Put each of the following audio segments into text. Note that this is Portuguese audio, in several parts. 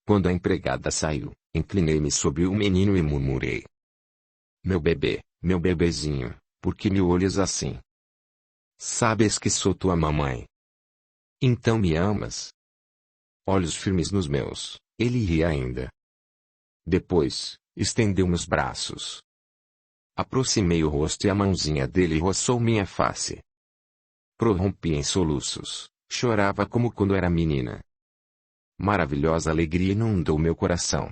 Quando a empregada saiu, inclinei-me sobre o menino e murmurei: meu bebezinho, por que me olhas assim? Sabes que sou tua mamãe. Então me amas? Olhos firmes nos meus, ele ria ainda. Depois, estendeu-me os braços. Aproximei o rosto e a mãozinha dele roçou minha face. Prorrompi em soluços, chorava como quando era menina. Maravilhosa alegria inundou meu coração.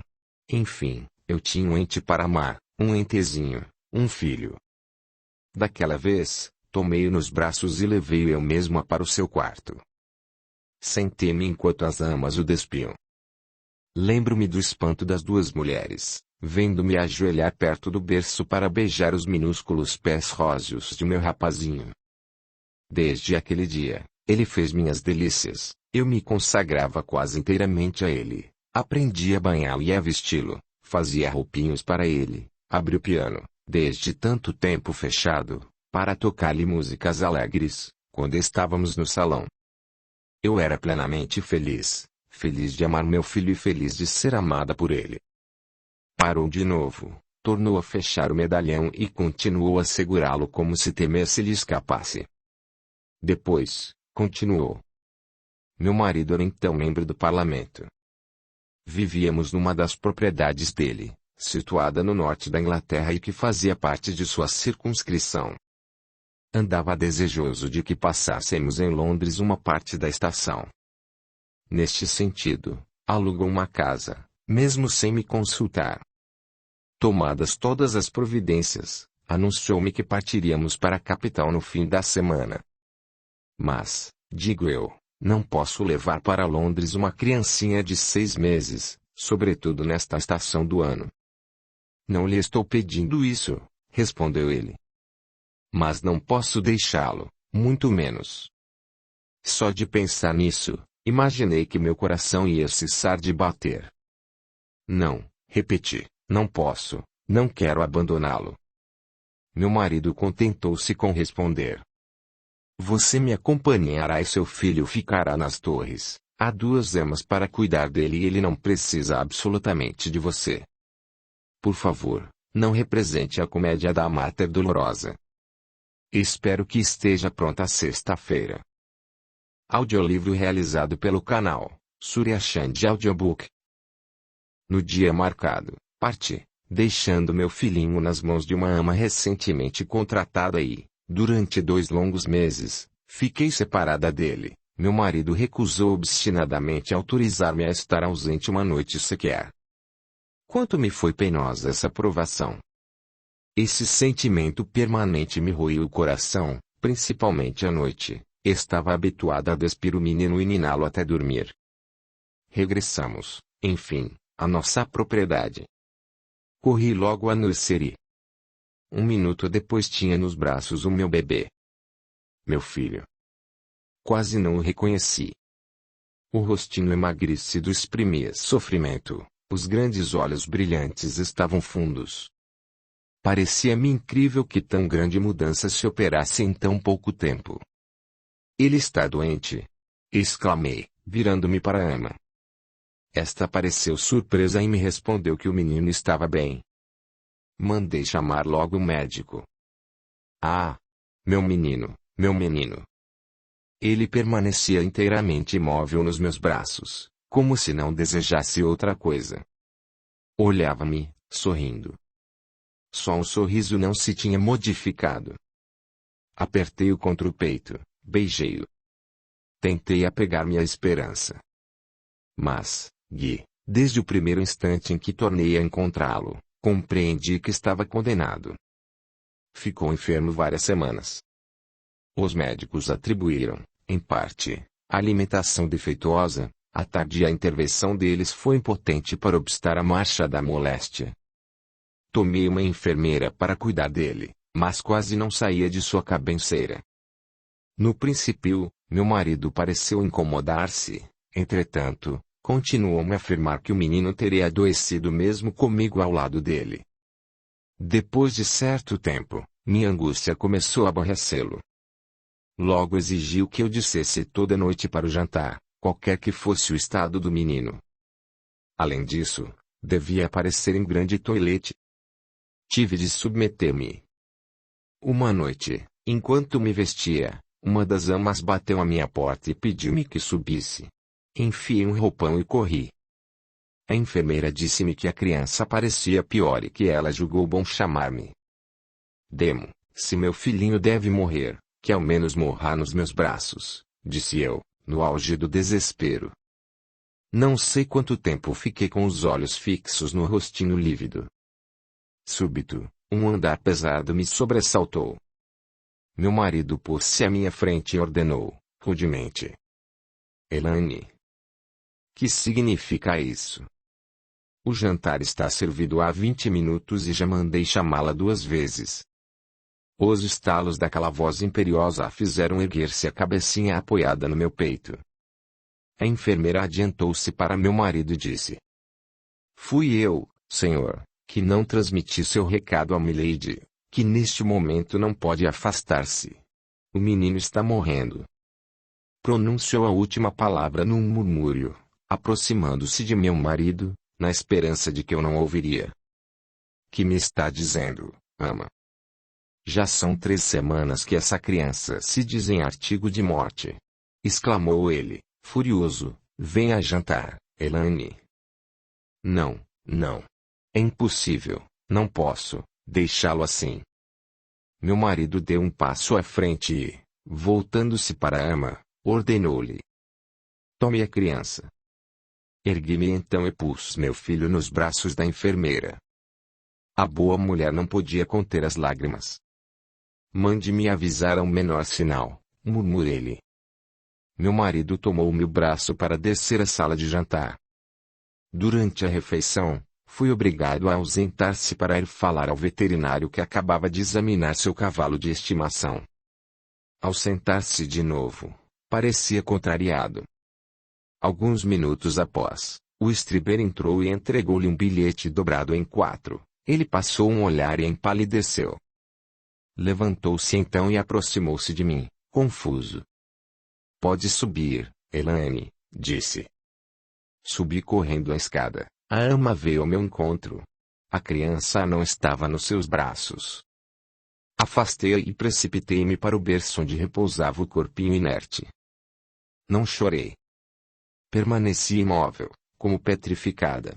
Enfim, eu tinha um ente para amar, um entezinho, um filho. Daquela vez, tomei-o nos braços e levei-o eu mesma para o seu quarto. Sentei-me enquanto as amas o despiam. Lembro-me do espanto das duas mulheres, vendo-me ajoelhar perto do berço para beijar os minúsculos pés róseos de meu rapazinho. Desde aquele dia, ele fez minhas delícias, eu me consagrava quase inteiramente a ele, aprendi a banhá-lo e a vesti-lo, fazia roupinhos para ele, abri o piano, desde tanto tempo fechado, para tocar-lhe músicas alegres, quando estávamos no salão. Eu era plenamente feliz, feliz de amar meu filho e feliz de ser amada por ele. Parou de novo, tornou a fechar o medalhão e continuou a segurá-lo como se temesse lhe escapasse. Depois, continuou. Meu marido era então membro do parlamento. Vivíamos numa das propriedades dele, situada no norte da Inglaterra e que fazia parte de sua circunscrição. Andava desejoso de que passássemos em Londres uma parte da estação. Neste sentido, alugou uma casa, mesmo sem me consultar. Tomadas todas as providências, anunciou-me que partiríamos para a capital no fim da semana. Mas, digo eu, não posso levar para Londres uma criancinha de 6 meses, sobretudo nesta estação do ano. Não lhe estou pedindo isso, respondeu ele. Mas não posso deixá-lo, muito menos. Só de pensar nisso, imaginei que meu coração ia cessar de bater. Não, repeti, não posso, não quero abandoná-lo. Meu marido contentou-se com responder: você me acompanhará e seu filho ficará nas torres. Há 2 amas para cuidar dele e ele não precisa absolutamente de você. Por favor, não represente a comédia da Mater Dolorosa. Espero que esteja pronta sexta-feira. Audiolivro realizado pelo canal Surya Chand Audiobook. No dia marcado, parti, deixando meu filhinho nas mãos de uma ama recentemente contratada e, durante 2 longos meses, fiquei separada dele. Meu marido recusou obstinadamente autorizar-me a estar ausente uma noite sequer. Quanto me foi penosa essa provação! Esse sentimento permanente me roía o coração, principalmente à noite. Estava habituada a despir o menino e niná-lo até dormir. Regressamos, enfim, à nossa propriedade. Corri logo à nursery. 1 minuto depois tinha nos braços o meu bebê. Meu filho. Quase não o reconheci. O rostinho emagrecido exprimia sofrimento, os grandes olhos brilhantes estavam fundos. Parecia-me incrível que tão grande mudança se operasse em tão pouco tempo. Ele está doente? Exclamei, virando-me para a ama. Esta pareceu surpresa e me respondeu que o menino estava bem. Mandei chamar logo o médico. Ah! Meu menino, meu menino! Ele permanecia inteiramente imóvel nos meus braços, como se não desejasse outra coisa. Olhava-me, sorrindo. Só um sorriso não se tinha modificado. Apertei-o contra o peito, beijei-o. Tentei apegar-me à esperança. Mas, Gui, desde o primeiro instante em que tornei a encontrá-lo, compreendi que estava condenado. Ficou enfermo várias semanas. Os médicos atribuíram, em parte, a alimentação defeituosa. A tardia intervenção deles foi impotente para obstar a marcha da moléstia. Tomei uma enfermeira para cuidar dele, mas quase não saía de sua cabeceira. No princípio, meu marido pareceu incomodar-se, entretanto, continuou-me a afirmar que o menino teria adoecido mesmo comigo ao lado dele. Depois de certo tempo, minha angústia começou a aborrecê-lo. Logo exigiu que eu dissesse toda noite para o jantar, qualquer que fosse o estado do menino. Além disso, devia aparecer em grande toilette. Tive de submeter-me. Uma noite, enquanto me vestia, uma das amas bateu à minha porta e pediu-me que subisse. Enfiei um roupão e corri. A enfermeira disse-me que a criança parecia pior e que ela julgou bom chamar-me. Demo, se meu filhinho deve morrer, que ao menos morra nos meus braços, disse eu, no auge do desespero. Não sei quanto tempo fiquei com os olhos fixos no rostinho lívido. Súbito, um andar pesado me sobressaltou. Meu marido pôs-se à minha frente e ordenou, rudemente: Elaine. Que significa isso? O jantar está servido há 20 minutos e já mandei chamá-la 2 vezes. Os estalos daquela voz imperiosa a fizeram erguer-se a cabecinha apoiada no meu peito. A enfermeira adiantou-se para meu marido e disse: Fui eu, senhor, que não transmiti seu recado a Milady, que neste momento não pode afastar-se. O menino está morrendo. Pronunciou a última palavra num murmúrio, aproximando-se de meu marido, na esperança de que eu não ouviria. Que me está dizendo, ama? Já são 3 semanas que essa criança se diz em artigo de morte. Exclamou ele, furioso. Venha jantar, Elaine. Não, não. É impossível, não posso deixá-lo assim. Meu marido deu um passo à frente e, voltando-se para a ama, ordenou-lhe: Tome a criança. Ergui-me então e pus meu filho nos braços da enfermeira. A boa mulher não podia conter as lágrimas. Mande-me avisar ao menor sinal, murmurei-lhe. Meu marido tomou meu braço para descer à sala de jantar. Durante a refeição, fui obrigado a ausentar-se para ir falar ao veterinário que acabava de examinar seu cavalo de estimação. Ao sentar-se de novo, parecia contrariado. Alguns minutos após, o estribeiro entrou e entregou-lhe um bilhete dobrado em 4. Ele passou um olhar e empalideceu. Levantou-se então e aproximou-se de mim, confuso. Pode subir, Elaine, disse. Subi correndo a escada. A ama veio ao meu encontro. A criança não estava nos seus braços. Afastei-a e precipitei-me para o berço onde repousava o corpinho inerte. Não chorei. Permaneci imóvel, como petrificada.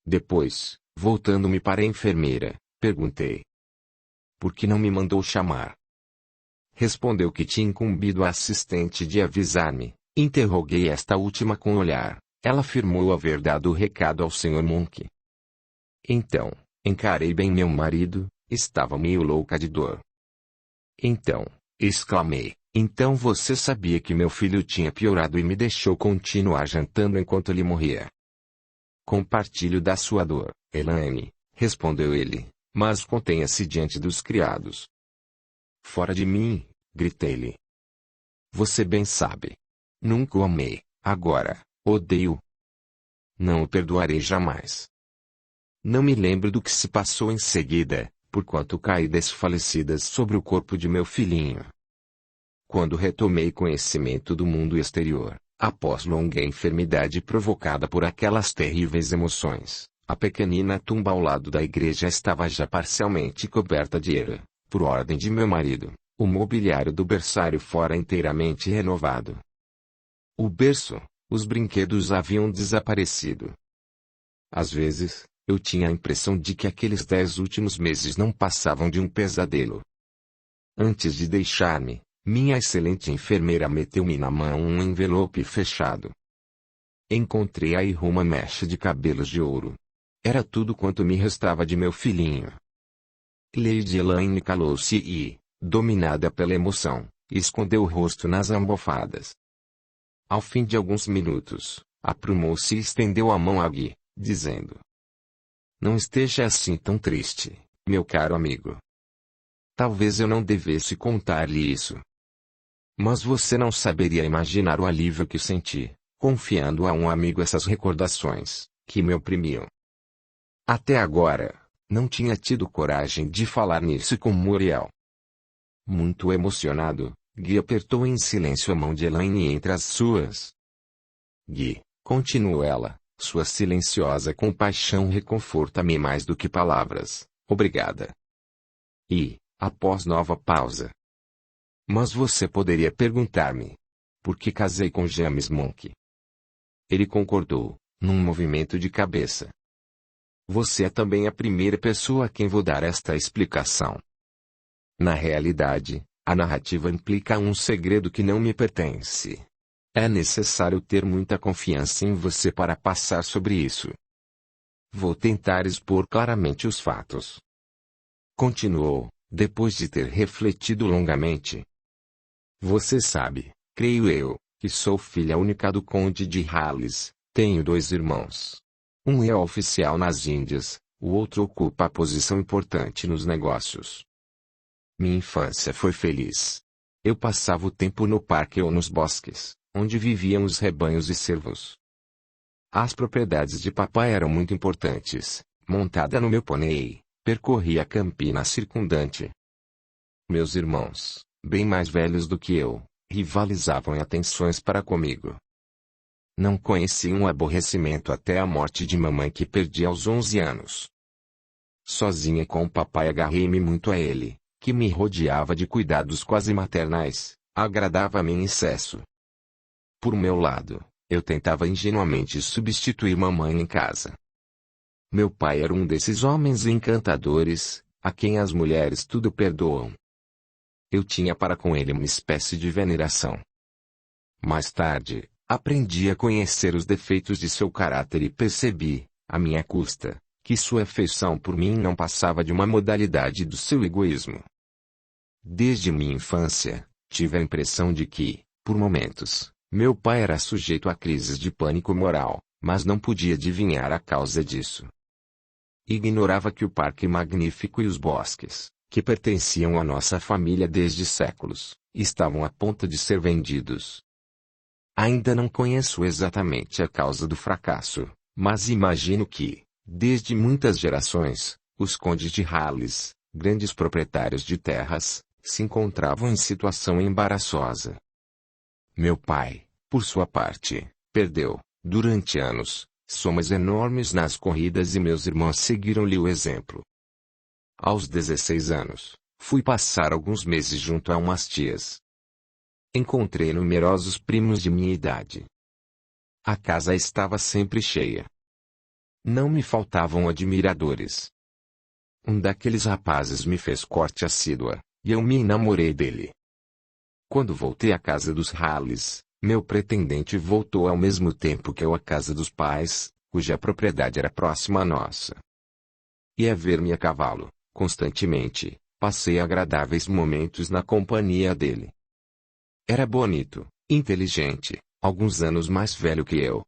Depois, voltando-me para a enfermeira, perguntei: Por que não me mandou chamar? Respondeu que tinha incumbido a assistente de avisar-me. Interroguei esta última com o olhar. Ela afirmou haver dado o recado ao Sr. Monk. Então, encarei bem meu marido, estava meio louca de dor. Então, exclamei, então você sabia que meu filho tinha piorado e me deixou continuar jantando enquanto ele morria. Compartilho da sua dor, Elaine, respondeu ele, mas contenha-se diante dos criados. Fora de mim, gritei-lhe. Você bem sabe. Nunca o amei, agora, odeio. Não o perdoarei jamais. Não me lembro do que se passou em seguida, porquanto caí desfalecida sobre o corpo de meu filhinho. Quando retomei conhecimento do mundo exterior, após longa enfermidade provocada por aquelas terríveis emoções, a pequenina tumba ao lado da igreja estava já parcialmente coberta de era, por ordem de meu marido, o mobiliário do berçário fora inteiramente renovado. O berço, os brinquedos haviam desaparecido. Às vezes, eu tinha a impressão de que aqueles 10 últimos meses não passavam de um pesadelo. Antes de deixar-me, minha excelente enfermeira meteu-me na mão um envelope fechado. Encontrei aí uma mecha de cabelos de ouro. Era tudo quanto me restava de meu filhinho. Lady Elaine calou-se e, dominada pela emoção, escondeu o rosto nas almofadas. Ao fim de alguns minutos, aprumou-se e estendeu a mão a Guy, dizendo: Não esteja assim tão triste, meu caro amigo. Talvez eu não devesse contar-lhe isso. Mas você não saberia imaginar o alívio que senti, confiando a um amigo essas recordações, que me oprimiam. Até agora, não tinha tido coragem de falar nisso com Muriel. Muito emocionado, Guy apertou em silêncio a mão de Elaine entre as suas. Guy, continuou ela, Sua silenciosa compaixão reconforta-me mais do que palavras. Obrigada. E, após nova pausa. Mas você poderia perguntar-me. Por que casei com James Monk? Ele concordou, num movimento de cabeça. Você é também a primeira pessoa a quem vou dar esta explicação. Na realidade, a narrativa implica um segredo que não me pertence. É necessário ter muita confiança em você para passar sobre isso. Vou tentar expor claramente os fatos. Continuou, depois de ter refletido longamente. Você sabe, creio eu, que sou filha única do Conde de Hales. Tenho 2 irmãos. Um é oficial nas Índias, o outro ocupa a posição importante nos negócios. Minha infância foi feliz. Eu passava o tempo no parque ou nos bosques, onde viviam os rebanhos e cervos. As propriedades de papai eram muito importantes. Montada no meu pônei, percorria a campina circundante. Meus irmãos, bem mais velhos do que eu, rivalizavam em atenções para comigo. Não conheci um aborrecimento até a morte de mamãe que perdi aos 11 anos. Sozinha com o papai agarrei-me muito a ele, que me rodeava de cuidados quase maternais, agradava-me em excesso. Por meu lado, eu tentava ingenuamente substituir mamãe em casa. Meu pai era um desses homens encantadores, a quem as mulheres tudo perdoam. Eu tinha para com ele uma espécie de veneração. Mais tarde, aprendi a conhecer os defeitos de seu caráter e percebi, à minha custa, que sua afeição por mim não passava de uma modalidade do seu egoísmo. Desde minha infância, tive a impressão de que, por momentos, meu pai era sujeito a crises de pânico moral, mas não podia adivinhar a causa disso. Ignorava que o parque magnífico e os bosques, que pertenciam à nossa família desde séculos, estavam a ponto de ser vendidos. Ainda não conheço exatamente a causa do fracasso, mas imagino que, desde muitas gerações, os condes de Hales, grandes proprietários de terras, se encontravam em situação embaraçosa. Meu pai, por sua parte, perdeu, durante anos, somas enormes nas corridas e meus irmãos seguiram-lhe o exemplo. Aos 16 anos, fui passar alguns meses junto a umas tias. Encontrei numerosos primos de minha idade. A casa estava sempre cheia. Não me faltavam admiradores. Um daqueles rapazes me fez corte assídua, e eu me enamorei dele. Quando voltei à casa dos Hales, meu pretendente voltou ao mesmo tempo que eu à casa dos pais, cuja propriedade era próxima à nossa. E a ver-me a cavalo, constantemente, passei agradáveis momentos na companhia dele. Era bonito, inteligente, alguns anos mais velho que eu.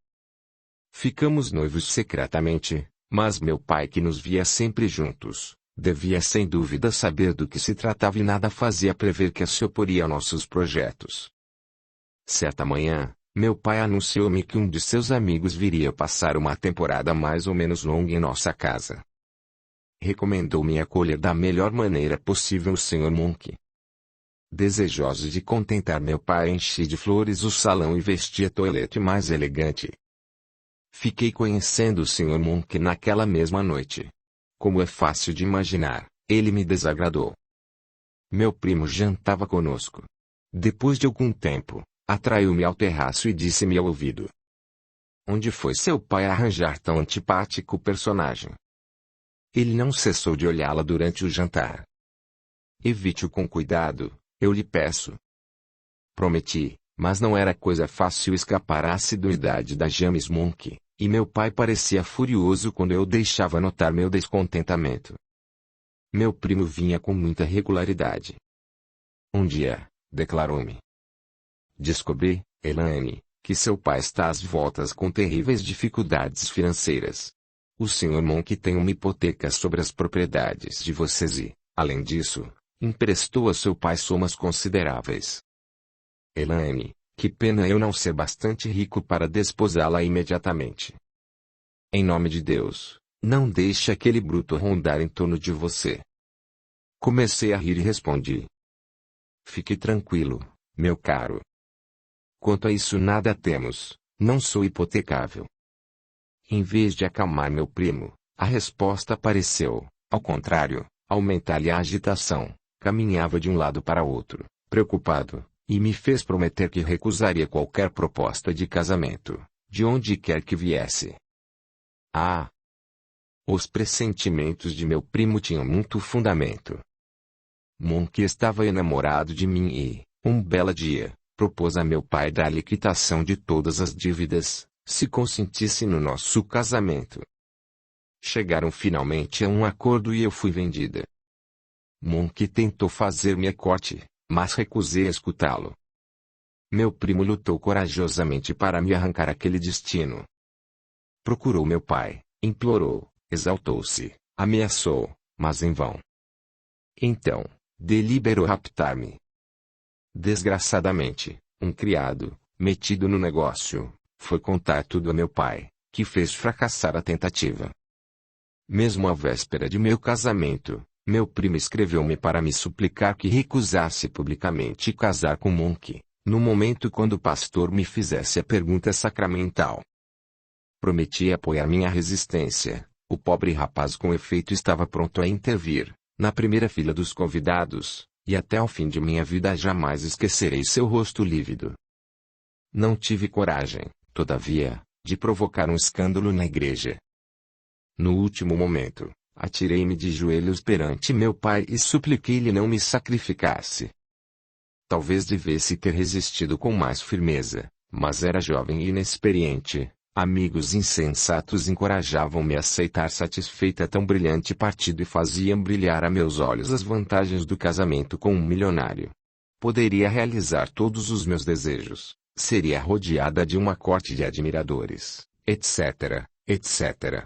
Ficamos noivos secretamente, mas meu pai, que nos via sempre juntos, devia sem dúvida saber do que se tratava e nada fazia prever que se oporia a nossos projetos. Certa manhã, meu pai anunciou-me que um de seus amigos viria passar uma temporada mais ou menos longa em nossa casa. Recomendou-me acolher da melhor maneira possível o Sr. Monk. Desejoso de contentar meu pai, enchi de flores o salão e vesti a toilette mais elegante. Fiquei conhecendo o Sr. Monk naquela mesma noite. Como é fácil de imaginar, ele me desagradou. Meu primo jantava conosco. Depois de algum tempo, atraiu-me ao terraço e disse-me ao ouvido: "Onde foi seu pai arranjar tão antipático personagem?" Ele não cessou de olhá-la durante o jantar. "Evite-o com cuidado, eu lhe peço." Prometi, mas não era coisa fácil escapar à assiduidade da James Monk, e meu pai parecia furioso quando eu deixava notar meu descontentamento. Meu primo vinha com muita regularidade. Um dia, declarou-me: "Descobri, Elaine, que seu pai está às voltas com terríveis dificuldades financeiras. O Sr. Monk tem uma hipoteca sobre as propriedades de vocês e, além disso, emprestou a seu pai somas consideráveis. Elaine, que pena eu não ser bastante rico para desposá-la imediatamente. Em nome de Deus, não deixe aquele bruto rondar em torno de você." Comecei a rir e respondi: "Fique tranquilo, meu caro. Quanto a isso nada temos, não sou hipotecável." Em vez de acalmar meu primo, a resposta pareceu, ao contrário, aumentar-lhe a agitação. Caminhava de um lado para outro, preocupado, e me fez prometer que recusaria qualquer proposta de casamento, de onde quer que viesse. Ah! Os pressentimentos de meu primo tinham muito fundamento. Monk estava enamorado de mim e, um belo dia, propôs a meu pai dar-lhe quitação de todas as dívidas, se consentisse no nosso casamento. Chegaram finalmente a um acordo e eu fui vendida. Monk tentou fazer-me a corte, mas recusei a escutá-lo. Meu primo lutou corajosamente para me arrancar aquele destino. Procurou meu pai, implorou, exaltou-se, ameaçou, mas em vão. Então, deliberou raptar-me. Desgraçadamente, um criado, metido no negócio, foi contar tudo a meu pai, que fez fracassar a tentativa. Mesmo à véspera de meu casamento, meu primo escreveu-me para me suplicar que recusasse publicamente casar com Monk, no momento quando o pastor me fizesse a pergunta sacramental. Prometi apoiar minha resistência. O pobre rapaz com efeito estava pronto a intervir, na primeira fila dos convidados, e até ao fim de minha vida jamais esquecerei seu rosto lívido. Não tive coragem, todavia, de provocar um escândalo na igreja. No último momento, atirei-me de joelhos perante meu pai e supliquei-lhe não me sacrificasse. Talvez devesse ter resistido com mais firmeza, mas era jovem e inexperiente. Amigos insensatos encorajavam-me a aceitar satisfeita tão brilhante partido e faziam brilhar a meus olhos as vantagens do casamento com um milionário. Poderia realizar todos os meus desejos, seria rodeada de uma corte de admiradores, etc., etc.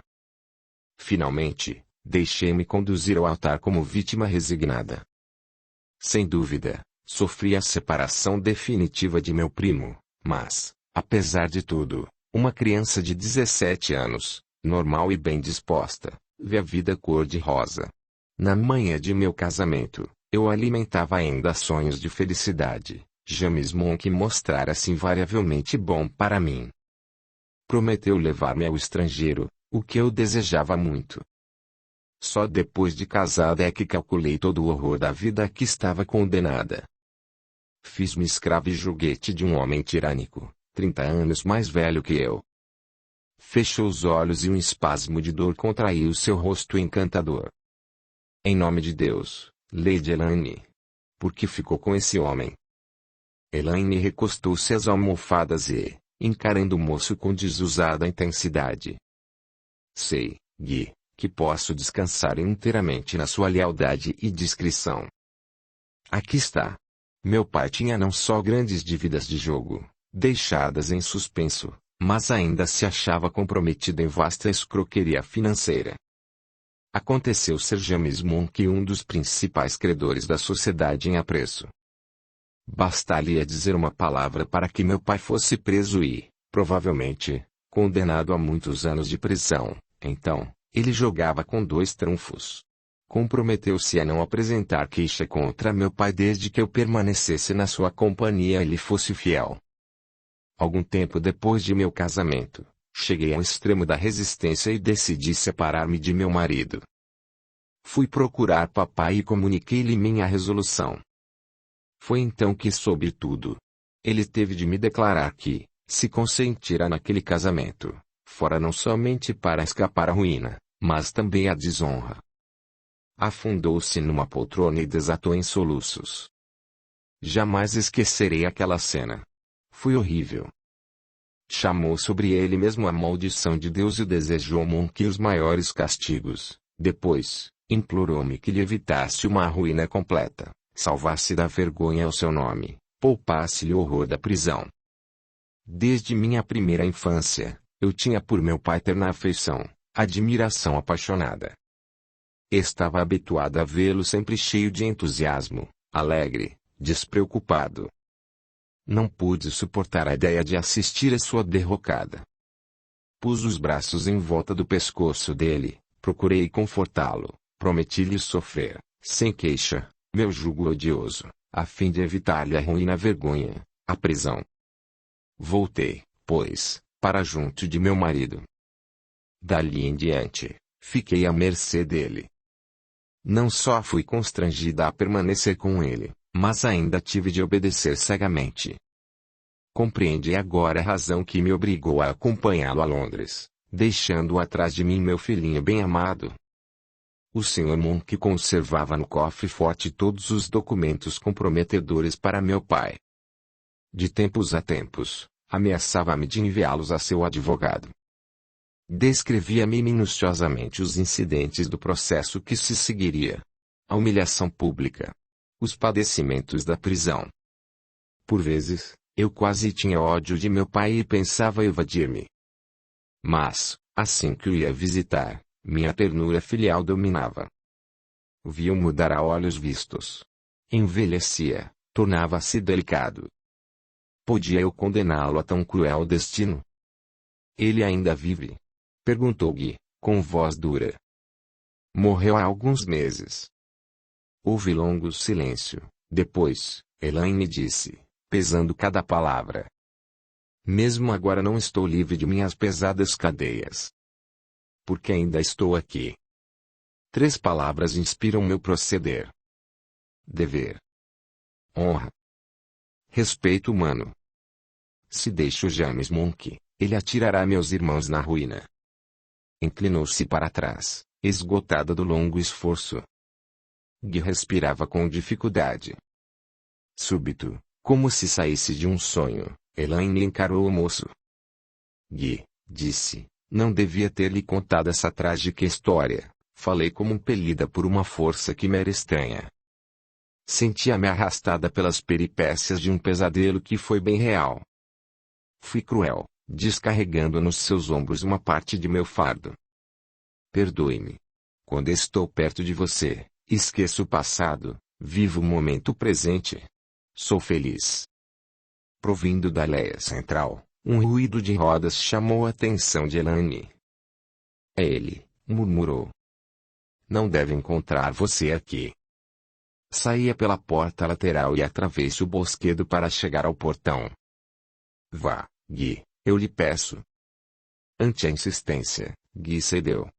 Finalmente, deixei-me conduzir ao altar como vítima resignada. Sem dúvida, sofri a separação definitiva de meu primo, mas, apesar de tudo, uma criança de 17 anos, normal e bem disposta, vê a vida cor-de-rosa. Na manhã de meu casamento, eu alimentava ainda sonhos de felicidade. James Monk mostrara-se invariavelmente bom para mim. Prometeu levar-me ao estrangeiro, o que eu desejava muito. Só depois de casada é que calculei todo o horror da vida a que estava condenada. Fiz-me escravo e joguete de um homem tirânico, 30 anos mais velho que eu. Fechou os olhos e um espasmo de dor contraiu seu rosto encantador. Em nome de Deus, Lady Elaine. Por que ficou com esse homem? Elaine recostou-se às almofadas e, encarando o moço com desusada intensidade. Sei, Guy, que posso descansar inteiramente na sua lealdade e discrição. Aqui está. Meu pai tinha não só grandes dívidas de jogo, deixadas em suspenso, mas ainda se achava comprometido em vasta escroqueria financeira. Aconteceu ser James Monk um dos principais credores da sociedade em apreço. Bastaria dizer uma palavra para que meu pai fosse preso e, provavelmente, condenado a muitos anos de prisão. Então, ele jogava com 2 trunfos. Comprometeu-se a não apresentar queixa contra meu pai desde que eu permanecesse na sua companhia e lhe fosse fiel. Algum tempo depois de meu casamento, cheguei ao extremo da resistência e decidi separar-me de meu marido. Fui procurar papai e comuniquei-lhe minha resolução. Foi então que soube tudo. Ele teve de me declarar que, se consentira naquele casamento, fora não somente para escapar à ruína, mas também à desonra. Afundou-se numa poltrona e desatou em soluços. Jamais esquecerei aquela cena. Foi horrível. Chamou sobre ele mesmo a maldição de Deus e desejou Monk os maiores castigos. Depois, implorou-me que lhe evitasse uma ruína completa, salvasse da vergonha ao seu nome, poupasse-lhe o horror da prisão. Desde minha primeira infância, eu tinha por meu pai terna afeição, admiração apaixonada. Estava habituado a vê-lo sempre cheio de entusiasmo, alegre, despreocupado. Não pude suportar a ideia de assistir a sua derrocada. Pus os braços em volta do pescoço dele, procurei confortá-lo, prometi-lhe sofrer, sem queixa, meu jugo odioso, a fim de evitar-lhe a ruína, a vergonha, a prisão. Voltei, pois, para junto de meu marido. Dali em diante, fiquei à mercê dele. Não só fui constrangida a permanecer com ele, mas ainda tive de obedecer cegamente. Compreende agora a razão que me obrigou a acompanhá-lo a Londres, deixando atrás de mim meu filhinho bem-amado. O Sr. Monk conservava no cofre forte todos os documentos comprometedores para meu pai. De tempos a tempos, ameaçava-me de enviá-los a seu advogado. Descrevia-me minuciosamente os incidentes do processo que se seguiria. A humilhação pública. Os padecimentos da prisão. Por vezes, eu quase tinha ódio de meu pai e pensava evadir-me. Mas, assim que o ia visitar, minha ternura filial dominava. Vi-o mudar a olhos vistos. Envelhecia, tornava-se delicado. Podia eu condená-lo a tão cruel destino? Ele ainda vive? Perguntou Guy, com voz dura. Morreu há alguns meses. Houve longo silêncio. Depois, Elaine disse, pesando cada palavra. Mesmo agora não estou livre de minhas pesadas cadeias. Porque ainda estou aqui. 3 palavras inspiram meu proceder. Dever. Honra. Respeito humano. Se deixo James Monk, ele atirará meus irmãos na ruína. Inclinou-se para trás, esgotada do longo esforço. Guy respirava com dificuldade. Súbito, como se saísse de um sonho, Elaine encarou o moço. Guy, disse, não devia ter lhe contado essa trágica história. Falei como impelida por uma força que me era estranha. Sentia-me arrastada pelas peripécias de um pesadelo que foi bem real. Fui cruel, descarregando nos seus ombros uma parte de meu fardo. Perdoe-me. Quando estou perto de você, esqueço o passado, vivo o momento presente. Sou feliz. Provindo da leia central, um ruído de rodas chamou a atenção de Elaine. É ele, murmurou. Não deve encontrar você aqui. Saía pela porta lateral e atravessei o bosquedo para chegar ao portão. Vá, Guy, eu lhe peço. Ante a insistência, Guy cedeu.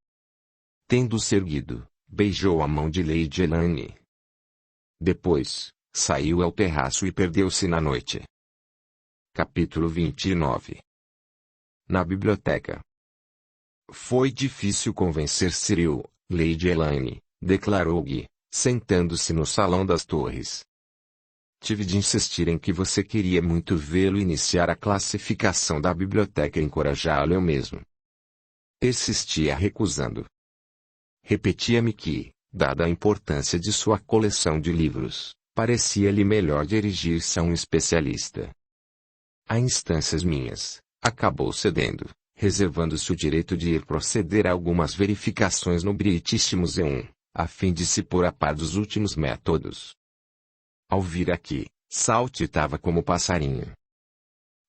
Tendo-se erguido, beijou a mão de Lady Elaine. Depois, saiu ao terraço e perdeu-se na noite. Capítulo 29. Na biblioteca. Foi difícil convencer Cyril, Lady Elaine, declarou Guy, sentando-se no salão das torres. Tive de insistir em que você queria muito vê-lo iniciar a classificação da biblioteca e encorajá-lo eu mesmo. Persistia recusando. Repetia-me que, dada a importância de sua coleção de livros, parecia-lhe melhor dirigir-se a um especialista. A instâncias minhas, acabou cedendo, reservando-se o direito de ir proceder a algumas verificações no British Museum, a fim de se pôr a par dos últimos métodos. Ao vir aqui, saltitava como passarinho.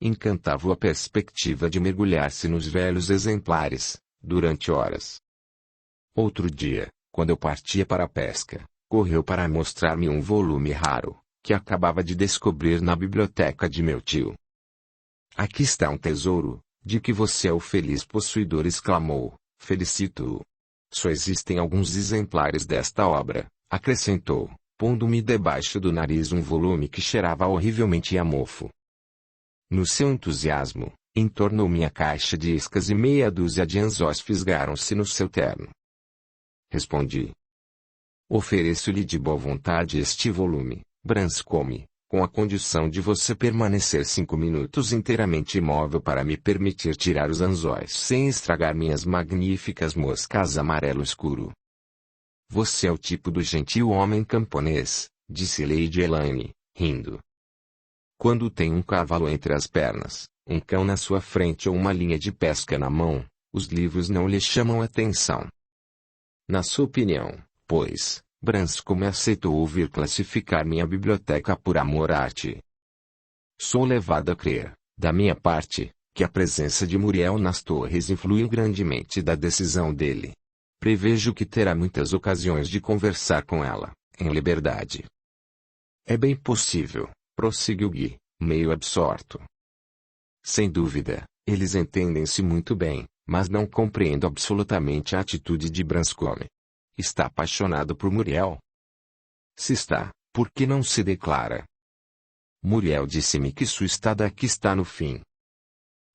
Encantava-o a perspectiva de mergulhar-se nos velhos exemplares, durante horas. Outro dia, quando eu partia para a pesca, correu para mostrar-me um volume raro, que acabava de descobrir na biblioteca de meu tio. Aqui está um tesouro, de que você é o feliz possuidor, exclamou. Felicito-o. Só existem alguns exemplares desta obra, acrescentou, pondo-me debaixo do nariz um volume que cheirava horrivelmente a mofo. No seu entusiasmo, entornou minha caixa de iscas e meia dúzia de anzóis fisgaram-se no seu terno. Respondi. Ofereço-lhe de boa vontade este volume, Branscombe, com a condição de você permanecer 5 minutos inteiramente imóvel para me permitir tirar os anzóis sem estragar minhas magníficas moscas amarelo escuro. Você é o tipo do gentil homem camponês, disse Lady Elaine, rindo. Quando tem um cavalo entre as pernas, um cão na sua frente ou uma linha de pesca na mão, os livros não lhe chamam atenção. Na sua opinião, pois, Branscombe aceitou ouvir classificar minha biblioteca por amor-arte. Sou levado a crer, da minha parte, que a presença de Muriel nas torres influiu grandemente da decisão dele. Prevejo que terá muitas ocasiões de conversar com ela, em liberdade. É bem possível, prosseguiu Guy, meio absorto. Sem dúvida, eles entendem-se muito bem, mas não compreendo absolutamente a atitude de Branscombe. Está apaixonado por Muriel? Se está, por que não se declara? Muriel disse-me que sua estada aqui está no fim.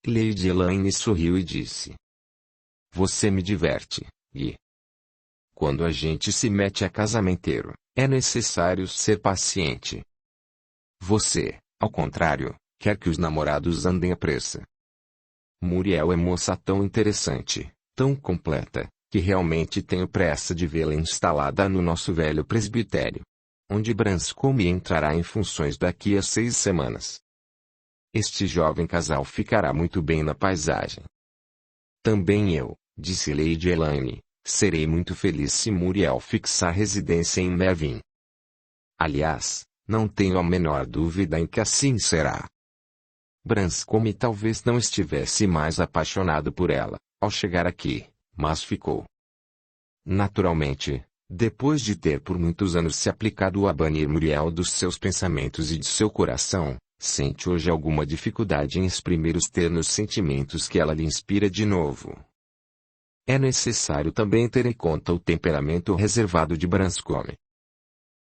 Lady Elaine sorriu e disse: Você me diverte, Gui. Quando a gente se mete a casamenteiro, é necessário ser paciente. Você, ao contrário, quer que os namorados andem à pressa. Muriel é moça tão interessante, tão completa, que realmente tenho pressa de vê-la instalada no nosso velho presbitério, onde Branscombe entrará em funções daqui a 6 semanas. Este jovem casal ficará muito bem na paisagem. Também eu, disse Lady Elaine, serei muito feliz se Muriel fixar residência em Mervyn. Aliás, não tenho a menor dúvida em que assim será. Branscombe talvez não estivesse mais apaixonado por ela, ao chegar aqui, mas ficou. Naturalmente, depois de ter por muitos anos se aplicado a banir Muriel dos seus pensamentos e de seu coração, sente hoje alguma dificuldade em exprimir os ternos sentimentos que ela lhe inspira de novo. É necessário também ter em conta o temperamento reservado de Branscombe.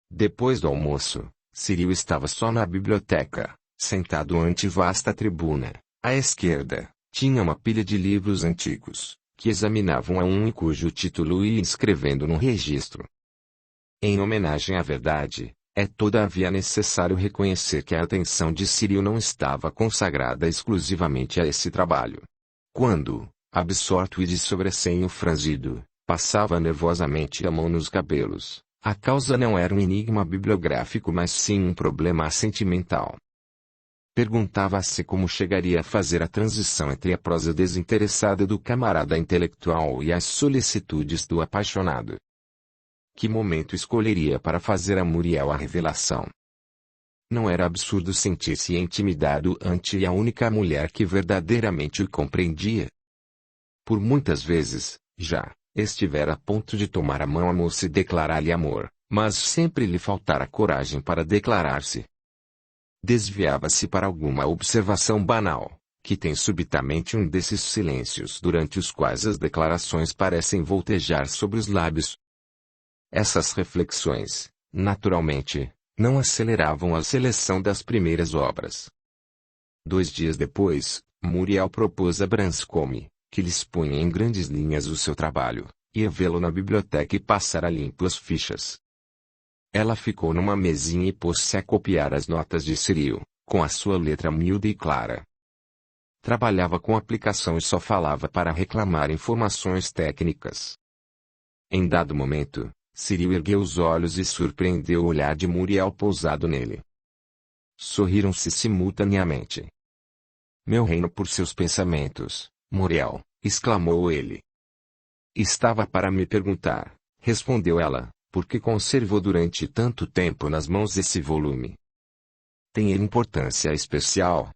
Depois do almoço, Cyril estava só na biblioteca, sentado ante vasta tribuna. À esquerda, tinha uma pilha de livros antigos, que examinavam a um e cujo título ia escrevendo no registro. Em homenagem à verdade, é todavia necessário reconhecer que a atenção de Cyril não estava consagrada exclusivamente a esse trabalho. Quando, absorto e de sobressenho franzido, passava nervosamente a mão nos cabelos, a causa não era um enigma bibliográfico mas sim um problema sentimental. Perguntava-se como chegaria a fazer a transição entre a prosa desinteressada do camarada intelectual e as solicitudes do apaixonado. Que momento escolheria para fazer a Muriel a revelação? Não era absurdo sentir-se intimidado ante a única mulher que verdadeiramente o compreendia? Por muitas vezes, já, estivera a ponto de tomar a mão à moça e declarar-lhe amor, mas sempre lhe faltara coragem para declarar-se. Desviava-se para alguma observação banal, que tem subitamente um desses silêncios durante os quais as declarações parecem voltejar sobre os lábios. Essas reflexões, naturalmente, não aceleravam a seleção das primeiras obras. 2 dias depois, Muriel propôs a Branscombe, que lhe expunha em grandes linhas o seu trabalho, ia vê-lo na biblioteca e passar a limpo as fichas. Ela ficou numa mesinha e pôs-se a copiar as notas de Cyril, com a sua letra miúda e clara. Trabalhava com aplicação e só falava para reclamar informações técnicas. Em dado momento, Cyril ergueu os olhos e surpreendeu o olhar de Muriel pousado nele. Sorriram-se simultaneamente. Meu reino por seus pensamentos, Muriel, exclamou ele. Estava para me perguntar, respondeu ela, por que conservou durante tanto tempo nas mãos esse volume. Tem ele importância especial?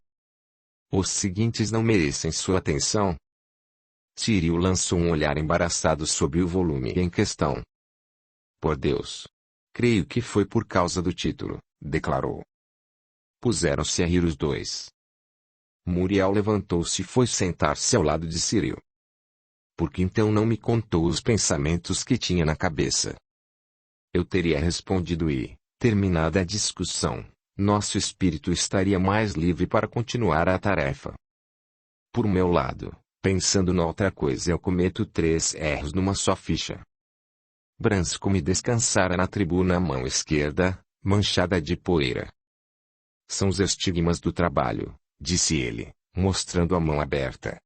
Os seguintes não merecem sua atenção? Cyril lançou um olhar embaraçado sobre o volume em questão. Por Deus! Creio que foi por causa do título, declarou. Puseram-se a rir os dois. Muriel levantou-se e foi sentar-se ao lado de Cyril. Por que então não me contou os pensamentos que tinha na cabeça? Eu teria respondido e, terminada a discussão, nosso espírito estaria mais livre para continuar a tarefa. Por meu lado, pensando noutra coisa eu cometo 3 erros numa só ficha. Branscombe descansara na tribuna à mão esquerda, manchada de poeira. São os estigmas do trabalho, disse ele, mostrando a mão aberta.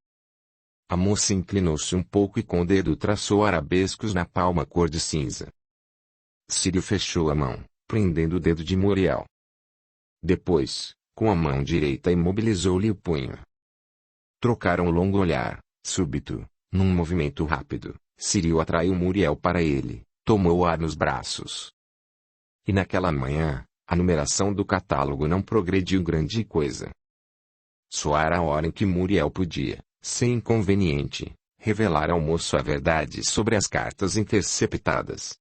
A moça inclinou-se um pouco e com o dedo traçou arabescos na palma cor de cinza. Cyril fechou a mão, prendendo o dedo de Muriel. Depois, com a mão direita imobilizou-lhe o punho. Trocaram um longo olhar, súbito, num movimento rápido, Cyril atraiu Muriel para ele, tomou-a nos braços. E naquela manhã, a numeração do catálogo não progrediu grande coisa. Soara a hora em que Muriel podia, sem inconveniente, revelar ao moço a verdade sobre as cartas interceptadas.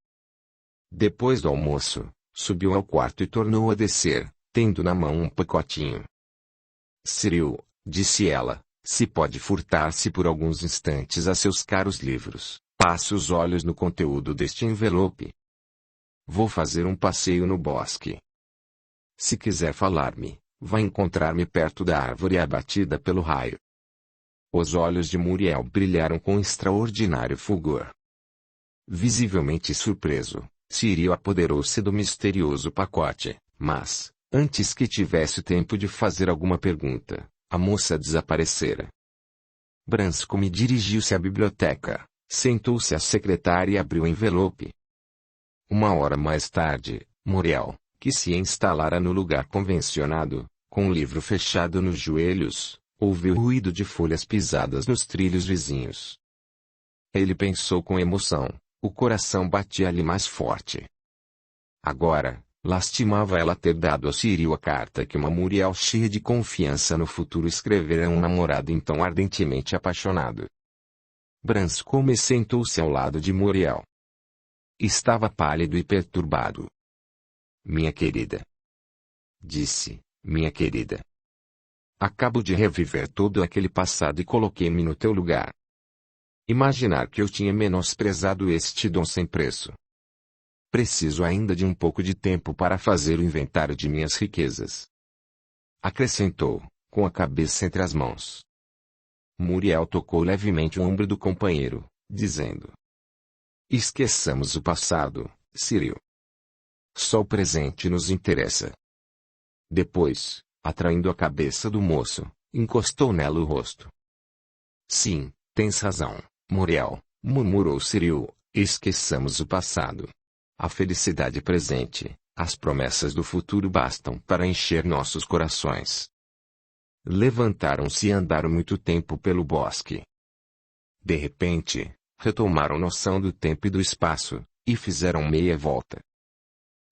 Depois do almoço, subiu ao quarto e tornou a descer, tendo na mão um pacotinho. Cyril, disse ela, se pode furtar-se por alguns instantes a seus caros livros, passe os olhos no conteúdo deste envelope. Vou fazer um passeio no bosque. Se quiser falar-me, vai encontrar-me perto da árvore abatida pelo raio. Os olhos de Muriel brilharam com extraordinário fulgor. Visivelmente surpreso, Cyril apoderou-se do misterioso pacote, mas, antes que tivesse tempo de fazer alguma pergunta, a moça desaparecera. Branscombe dirigiu-se à biblioteca, sentou-se à secretária e abriu o envelope. Uma hora mais tarde, Muriel, que se instalara no lugar convencionado, com o livro fechado nos joelhos, ouviu o ruído de folhas pisadas nos trilhos vizinhos. Ele pensou com emoção, o coração batia-lhe mais forte. Agora, lastimava ela ter dado a Cyril a carta que uma Muriel cheia de confiança no futuro escrevera a um namorado então ardentemente apaixonado. Branscombe sentou-se ao lado de Muriel. Estava pálido e perturbado. Minha querida. Disse, minha querida. Acabo de reviver todo aquele passado e coloquei-me no teu lugar. Imaginar que eu tinha menosprezado este dom sem preço. Preciso ainda de um pouco de tempo para fazer o inventário de minhas riquezas. Acrescentou, com a cabeça entre as mãos. Muriel tocou levemente o ombro do companheiro, dizendo: esqueçamos o passado, Cyril. Só o presente nos interessa. Depois, atraindo a cabeça do moço, encostou nela o rosto. Sim, tens razão, Muriel, murmurou Cyril, esqueçamos o passado. A felicidade presente, as promessas do futuro bastam para encher nossos corações. Levantaram-se e andaram muito tempo pelo bosque. De repente, retomaram noção do tempo e do espaço, e fizeram meia volta.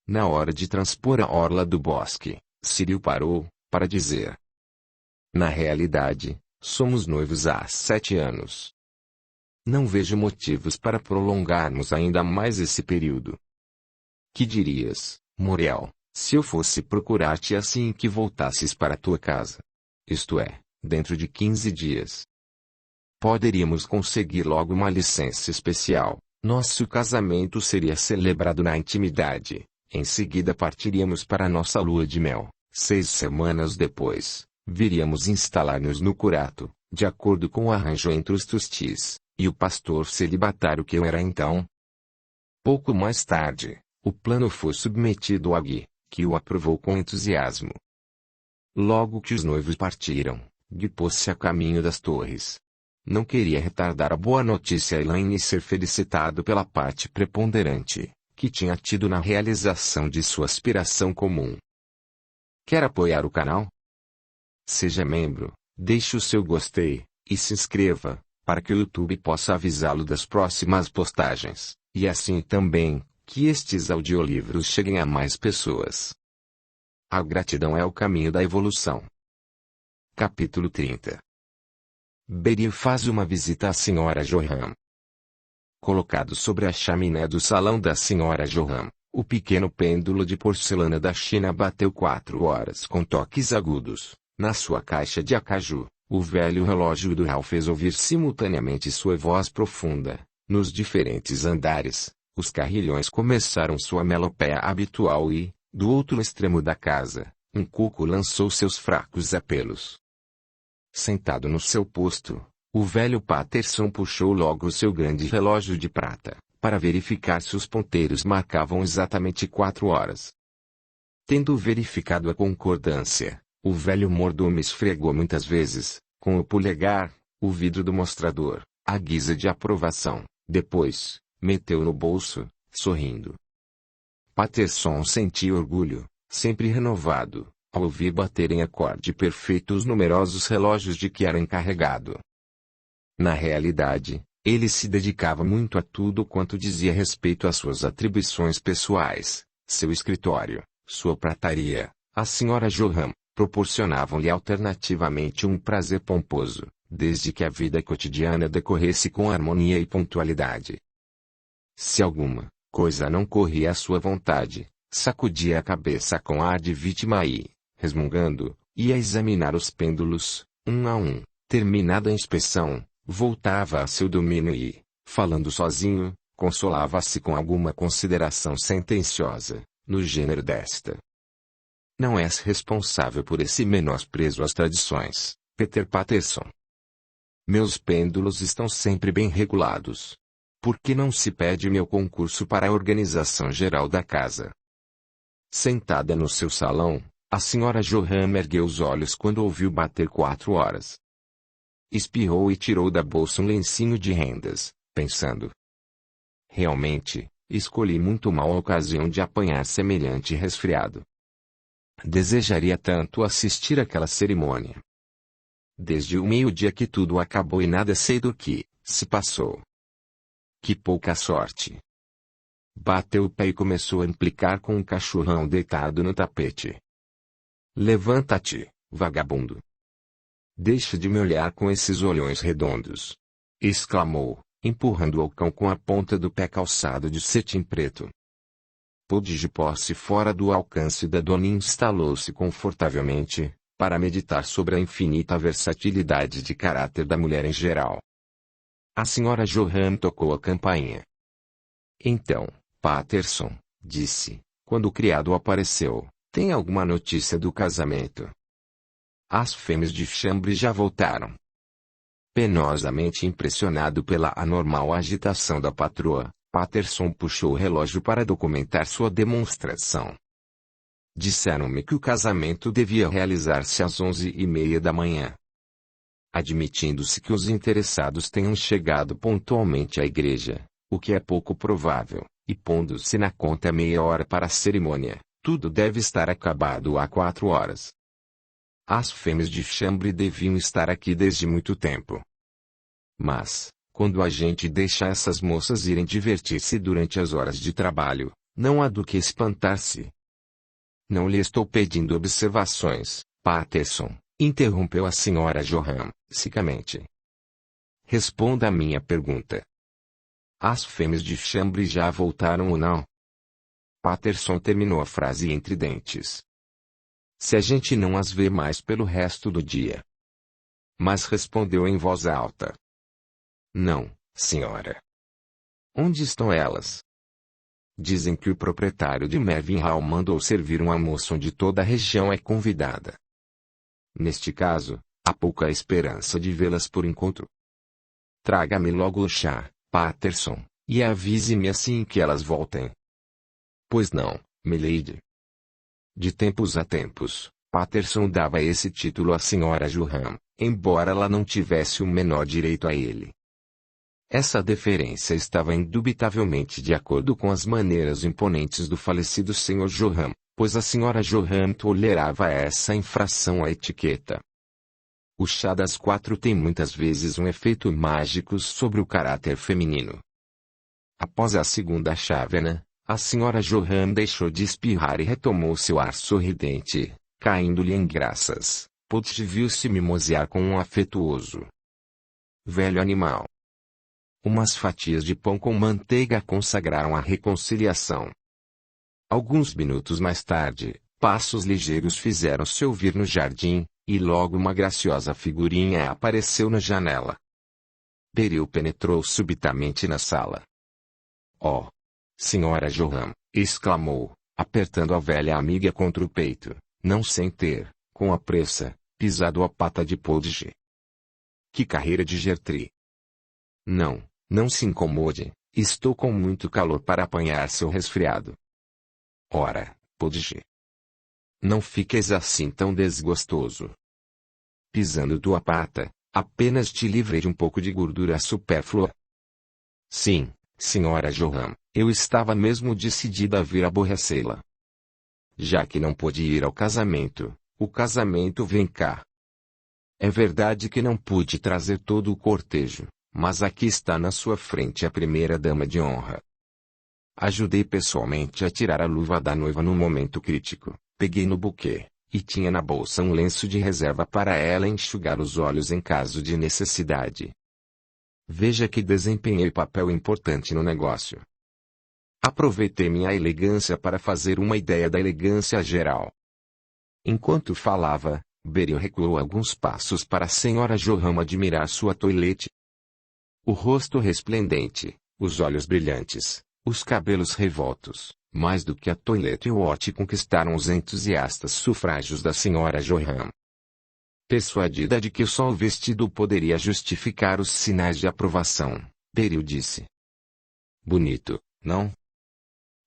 Na hora de transpor a orla do bosque, Cyril parou, para dizer: na realidade, somos noivos há 7 anos. Não vejo motivos para prolongarmos ainda mais esse período. Que dirias, Muriel, se eu fosse procurar-te assim que voltasses para tua casa? Isto é, dentro de 15 dias. Poderíamos conseguir logo uma licença especial, nosso casamento seria celebrado na intimidade, em seguida partiríamos para nossa lua de mel, 6 semanas depois, viríamos instalar-nos no curato, de acordo com o arranjo entre os Tustis, e o pastor celibatário que eu era então. Pouco mais tarde, o plano foi submetido a Guy, que o aprovou com entusiasmo. Logo que os noivos partiram, Guy pôs-se a caminho das torres. Não queria retardar a boa notícia a Elaine e ser felicitado pela parte preponderante, que tinha tido na realização de sua aspiração comum. Quer apoiar o canal? Seja membro, deixe o seu gostei, e se inscreva, para que o YouTube possa avisá-lo das próximas postagens, e assim também, que estes audiolivros cheguem a mais pessoas. A gratidão é o caminho da evolução. Capítulo 30. Beryl faz uma visita à Sra. Johan. Colocado sobre a chaminé do salão da Sra. Johan, o pequeno pêndulo de porcelana da China bateu 4 horas com toques agudos. Na sua caixa de acaju, o velho relógio do hall fez ouvir simultaneamente sua voz profunda. Nos diferentes andares, os carrilhões começaram sua melopéia habitual e, do outro extremo da casa, um cuco lançou seus fracos apelos. Sentado no seu posto, o velho Patterson puxou logo o seu grande relógio de prata, para verificar se os ponteiros marcavam exatamente 4 horas. Tendo verificado a concordância, o velho mordomo esfregou muitas vezes, com o polegar, o vidro do mostrador, à guisa de aprovação, depois, meteu no bolso, sorrindo. Patterson sentia orgulho, sempre renovado, ao ouvir bater em acorde perfeito os numerosos relógios de que era encarregado. Na realidade, ele se dedicava muito a tudo quanto dizia respeito às suas atribuições pessoais, seu escritório, sua prataria, a Sra. Johan, proporcionavam-lhe alternativamente um prazer pomposo, desde que a vida cotidiana decorresse com harmonia e pontualidade. Se alguma coisa não corria à sua vontade, sacudia a cabeça com ar de vítima e, resmungando, ia examinar os pêndulos, um a um, Terminada a inspeção, voltava a seu domínio e, falando sozinho, consolava-se com alguma consideração sentenciosa, no gênero desta: não és responsável por esse menosprezo às tradições, Peter Patterson. Meus pêndulos estão sempre bem regulados. Por que não se pede meu concurso para a organização geral da casa? Sentada no seu salão, a senhora Johan ergueu os olhos quando ouviu bater 4 horas. Espirrou e tirou da bolsa um lencinho de rendas, pensando: realmente, escolhi muito mal a ocasião de apanhar semelhante resfriado. Desejaria tanto assistir àquela cerimônia. Desde o meio-dia que tudo acabou e nada sei do que se passou. Que pouca sorte. Bateu o pé e começou a implicar com um cachorrão deitado no tapete. Levanta-te, vagabundo. Deixa de me olhar com esses olhões redondos. Exclamou, empurrando o cão com a ponta do pé calçado de cetim preto. Pôde pôr-se fora do alcance da dona e instalou-se confortavelmente, para meditar sobre a infinita versatilidade de caráter da mulher em geral. A senhora Johan tocou a campainha. Então, Patterson, disse, quando o criado apareceu, tem alguma notícia do casamento? As fêmeas de chambre já voltaram. Penosamente impressionado pela anormal agitação da patroa, Patterson puxou o relógio para documentar sua demonstração. Disseram-me que o casamento devia realizar-se às 11h30 da manhã. Admitindo-se que os interessados tenham chegado pontualmente à igreja, o que é pouco provável, e pondo-se na conta meia hora para a cerimônia, tudo deve estar acabado há 4 horas. As fêmeas de chambre deviam estar aqui desde muito tempo. Mas, quando a gente deixa essas moças irem divertir-se durante as horas de trabalho, não há do que espantar-se. Não lhe estou pedindo observações, Patterson, interrompeu a senhora Johan, secamente. Responda a minha pergunta. As fêmeas de chambre já voltaram ou não? Patterson terminou a frase entre dentes. Se a gente não as vê mais pelo resto do dia. Mas respondeu em voz alta. Não, senhora. Onde estão elas? Dizem que o proprietário de Mervyn Hall mandou servir um almoço onde toda a região é convidada. Neste caso, há pouca esperança de vê-las por encontro. Traga-me logo o chá, Patterson, e avise-me assim que elas voltem. Pois não, milady. De tempos a tempos, Patterson dava esse título à senhora Johan, embora ela não tivesse o menor direito a ele. Essa deferência estava indubitavelmente de acordo com as maneiras imponentes do falecido Sr. Johan, pois a senhora Johan tolerava essa infração à etiqueta. O chá das 4 tem muitas vezes um efeito mágico sobre o caráter feminino. Após a segunda chávena, a senhora Johan deixou de espirrar e retomou seu ar sorridente, caindo-lhe em graças. Pudge viu-se mimosear com um afetuoso: velho animal. Umas fatias de pão com manteiga consagraram a reconciliação. Alguns minutos mais tarde, passos ligeiros fizeram-se ouvir no jardim, e logo uma graciosa figurinha apareceu na janela. Beryl penetrou subitamente na sala. Oh! Senhora Johan, exclamou, apertando a velha amiga contra o peito, não sem ter, com a pressa, pisado a pata de Pudge. Que carreira de Gertrude! Não, não se incomode, estou com muito calor para apanhar seu resfriado. Ora, Pudge. Não fiques assim tão desgostoso. Pisando tua pata, apenas te livrei de um pouco de gordura supérflua. Sim, senhora Johan, eu estava mesmo decidida a vir aborrecê-la. Já que não pôde ir ao casamento, o casamento vem cá. É verdade que não pude trazer todo o cortejo, mas aqui está na sua frente a primeira dama de honra. Ajudei pessoalmente a tirar a luva da noiva num momento crítico, peguei no buquê, e tinha na bolsa um lenço de reserva para ela enxugar os olhos em caso de necessidade. Veja que desempenhei papel importante no negócio. Aproveitei minha elegância para fazer uma ideia da elegância geral. Enquanto falava, Beryl recuou alguns passos para a senhora Johan admirar sua toilette. O rosto resplendente, os olhos brilhantes, os cabelos revoltos, mais do que a toilette e o horte conquistaram os entusiastas sufrágios da senhora Johan. Persuadida de que só o vestido poderia justificar os sinais de aprovação, Beryl disse: bonito, não?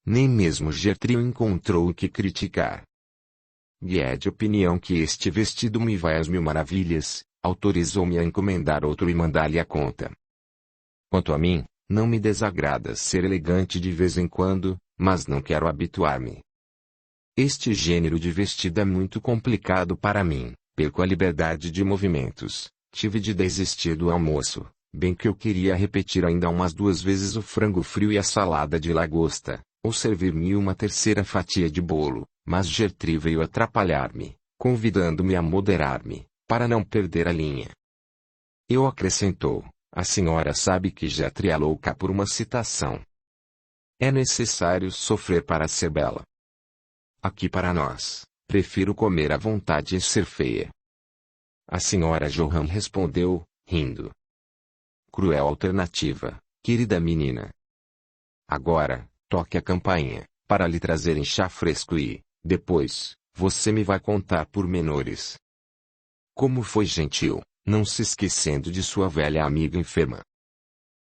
Nem mesmo Gertrude encontrou o que criticar. E é de opinião que este vestido me vai às mil maravilhas, autorizou-me a encomendar outro e mandar-lhe a conta. Quanto a mim, não me desagrada ser elegante de vez em quando, mas não quero habituar-me. Este gênero de vestido é muito complicado para mim, perco a liberdade de movimentos, tive de desistir do almoço, bem que eu queria repetir ainda umas 2 vezes o frango frio e a salada de lagosta, ou servir-me uma terceira fatia de bolo, mas Gertrude veio atrapalhar-me, convidando-me a moderar-me, para não perder a linha. Eu acrescentou: a senhora sabe que Gertrude é louca por uma citação. É necessário sofrer para ser bela. Aqui para nós, prefiro comer à vontade e ser feia. A senhora Johan respondeu, rindo. Cruel alternativa, querida menina. Agora, toque a campainha, para lhe trazerem chá fresco e, depois, você me vai contar pormenores. Como foi gentil, não se esquecendo de sua velha amiga enferma.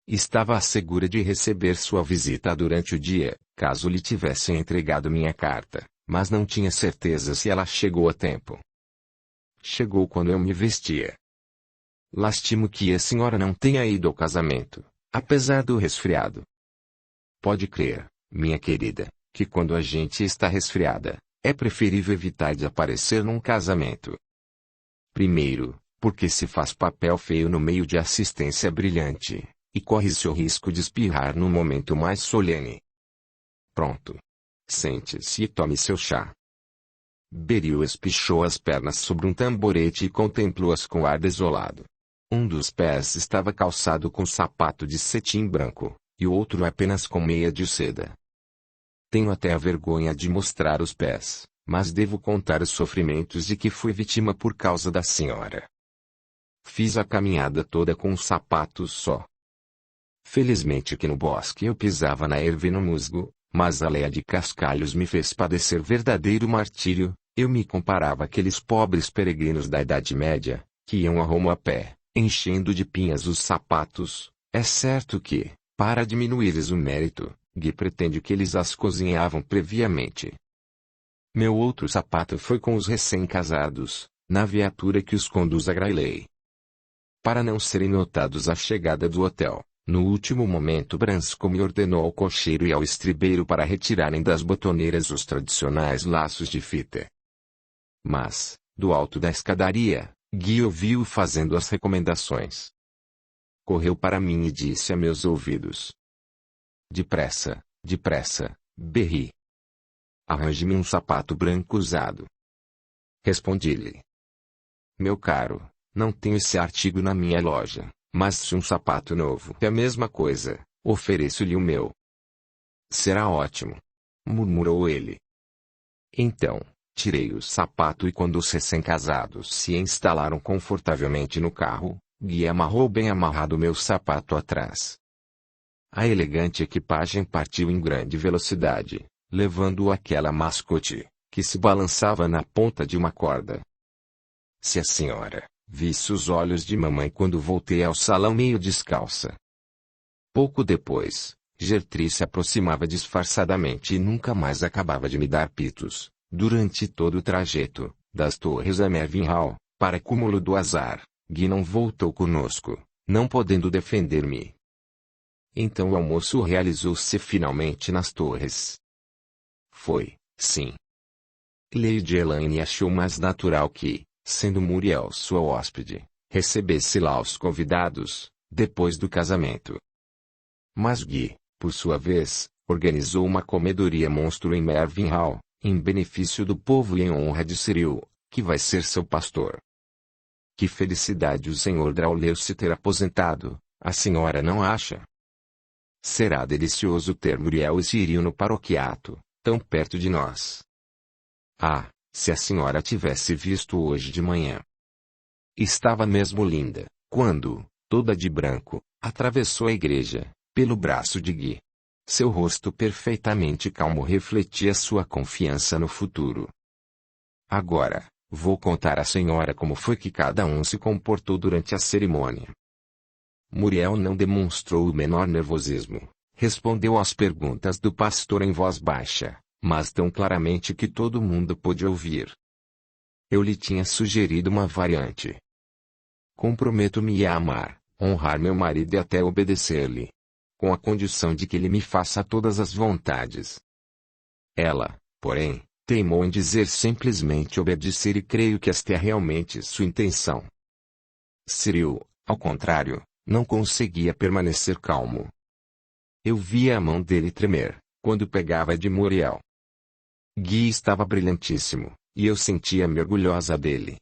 Estava segura de receber sua visita durante o dia, caso lhe tivessem entregado minha carta, mas não tinha certeza se ela chegou a tempo. Chegou quando eu me vestia. Lastimo que a senhora não tenha ido ao casamento, apesar do resfriado. Pode crer, minha querida, que quando a gente está resfriada, é preferível evitar de aparecer num casamento. Primeiro, porque se faz papel feio no meio de assistência brilhante, e corre-se o risco de espirrar no momento mais solene. Pronto. Sente-se e tome seu chá. Beryl espichou as pernas sobre um tamborete e contemplou-as com ar desolado. Um dos pés estava calçado com sapato de cetim branco, e o outro apenas com meia de seda. Tenho até a vergonha de mostrar os pés, mas devo contar os sofrimentos de que fui vítima por causa da senhora. Fiz a caminhada toda com um sapato só. Felizmente que no bosque eu pisava na erva e no musgo, mas a leia de cascalhos me fez padecer verdadeiro martírio. Eu me comparava àqueles pobres peregrinos da Idade Média, que iam a Roma a pé, enchendo de pinhas os sapatos. É certo que, para diminuir-lhes o mérito, Guy pretende que eles as cozinhavam previamente. Meu outro sapato foi com os recém-casados, na viatura que os conduz a Grailey. Para não serem notados à chegada do hotel, no último momento Branscombe me ordenou ao cocheiro e ao estribeiro para retirarem das botoneiras os tradicionais laços de fita. Mas, do alto da escadaria, Guy ouviu fazendo as recomendações. Correu para mim e disse a meus ouvidos: depressa, Berry. Arranje-me um sapato branco usado. Respondi-lhe: meu caro, não tenho esse artigo na minha loja, mas se um sapato novo é a mesma coisa, ofereço-lhe o meu. Será ótimo, murmurou ele. Então, tirei o sapato e quando os recém-casados se instalaram confortavelmente no carro, Guy amarrou bem amarrado meu sapato atrás. A elegante equipagem partiu em grande velocidade, levando aquela mascote, que se balançava na ponta de uma corda. Se a senhora visse os olhos de mamãe quando voltei ao salão meio descalça. Pouco depois, Gertrude se aproximava disfarçadamente e nunca mais acabava de me dar pitos, durante todo o trajeto, das Torres a Mervynhall. Para cúmulo do azar, Guy não voltou conosco, não podendo defender-me. Então o almoço realizou-se finalmente nas Torres. Foi, sim. Lady Elaine achou mais natural que, sendo Muriel sua hóspede, recebesse lá os convidados, depois do casamento. Mas Guy, por sua vez, organizou uma comedoria monstro em Mervynhall, em benefício do povo e em honra de Cyril, que vai ser seu pastor. Que felicidade o Sr. Drawler se ter aposentado, a senhora não acha? Será delicioso ter Muriel e Cyril no paroquiato, tão perto de nós. Ah, se a senhora tivesse visto hoje de manhã. Estava mesmo linda, quando, toda de branco, atravessou a igreja, pelo braço de Guy. Seu rosto perfeitamente calmo refletia sua confiança no futuro. Agora, vou contar à senhora como foi que cada um se comportou durante a cerimônia. Muriel não demonstrou o menor nervosismo. Respondeu às perguntas do pastor em voz baixa, mas tão claramente que todo mundo pôde ouvir. Eu lhe tinha sugerido uma variante. Comprometo-me a amar, honrar meu marido e até obedecer-lhe, com a condição de que ele me faça todas as vontades. Ela, porém, teimou em dizer simplesmente obedecer e creio que esta é realmente sua intenção. Cyril, ao contrário, não conseguia permanecer calmo. Eu via a mão dele tremer, quando pegava de Muriel. Guy estava brilhantíssimo, e eu sentia-me orgulhosa dele.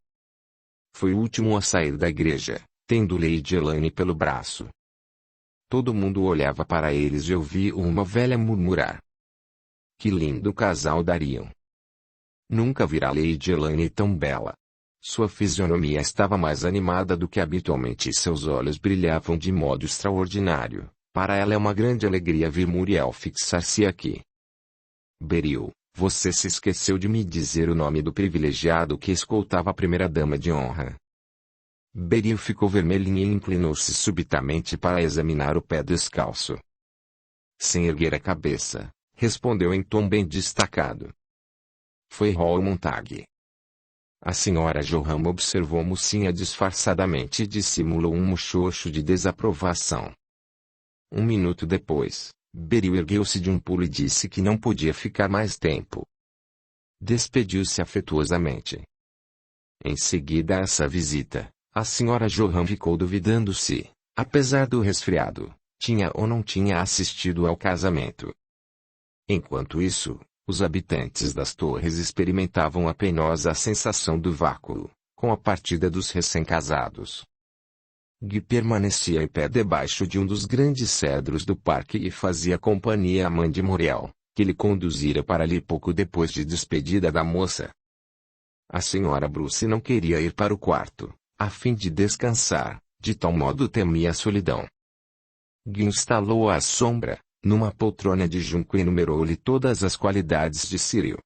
Foi o último a sair da igreja, tendo Lady Elaine pelo braço. Todo mundo olhava para eles e eu vi uma velha murmurar. Que lindo casal dariam. Nunca virá Lady Elaine tão bela. Sua fisionomia estava mais animada do que habitualmente e seus olhos brilhavam de modo extraordinário. Para ela é uma grande alegria ver Muriel fixar-se aqui. Beryl, você se esqueceu de me dizer o nome do privilegiado que escoltava a primeira-dama de honra. Beryl ficou vermelhinha e inclinou-se subitamente para examinar o pé descalço. Sem erguer a cabeça, respondeu em tom bem destacado. Foi Hall Montague. A senhora Johan observou a mocinha disfarçadamente e dissimulou um muxoxo de desaprovação. Um minuto depois, Beryl ergueu-se de um pulo e disse que não podia ficar mais tempo. Despediu-se afetuosamente. Em seguida a essa visita, a senhora Johan ficou duvidando se, apesar do resfriado, tinha ou não tinha assistido ao casamento. Enquanto isso, os habitantes das torres experimentavam a penosa sensação do vácuo, com a partida dos recém-casados. Guy permanecia em pé debaixo de um dos grandes cedros do parque e fazia companhia à mãe de Muriel, que lhe conduzira para ali pouco depois de despedida da moça. A senhora Bruce não queria ir para o quarto, a fim de descansar, de tal modo temia a solidão. Guy instalou-a à sombra, numa poltrona de junco e enumerou-lhe todas as qualidades de Cyril.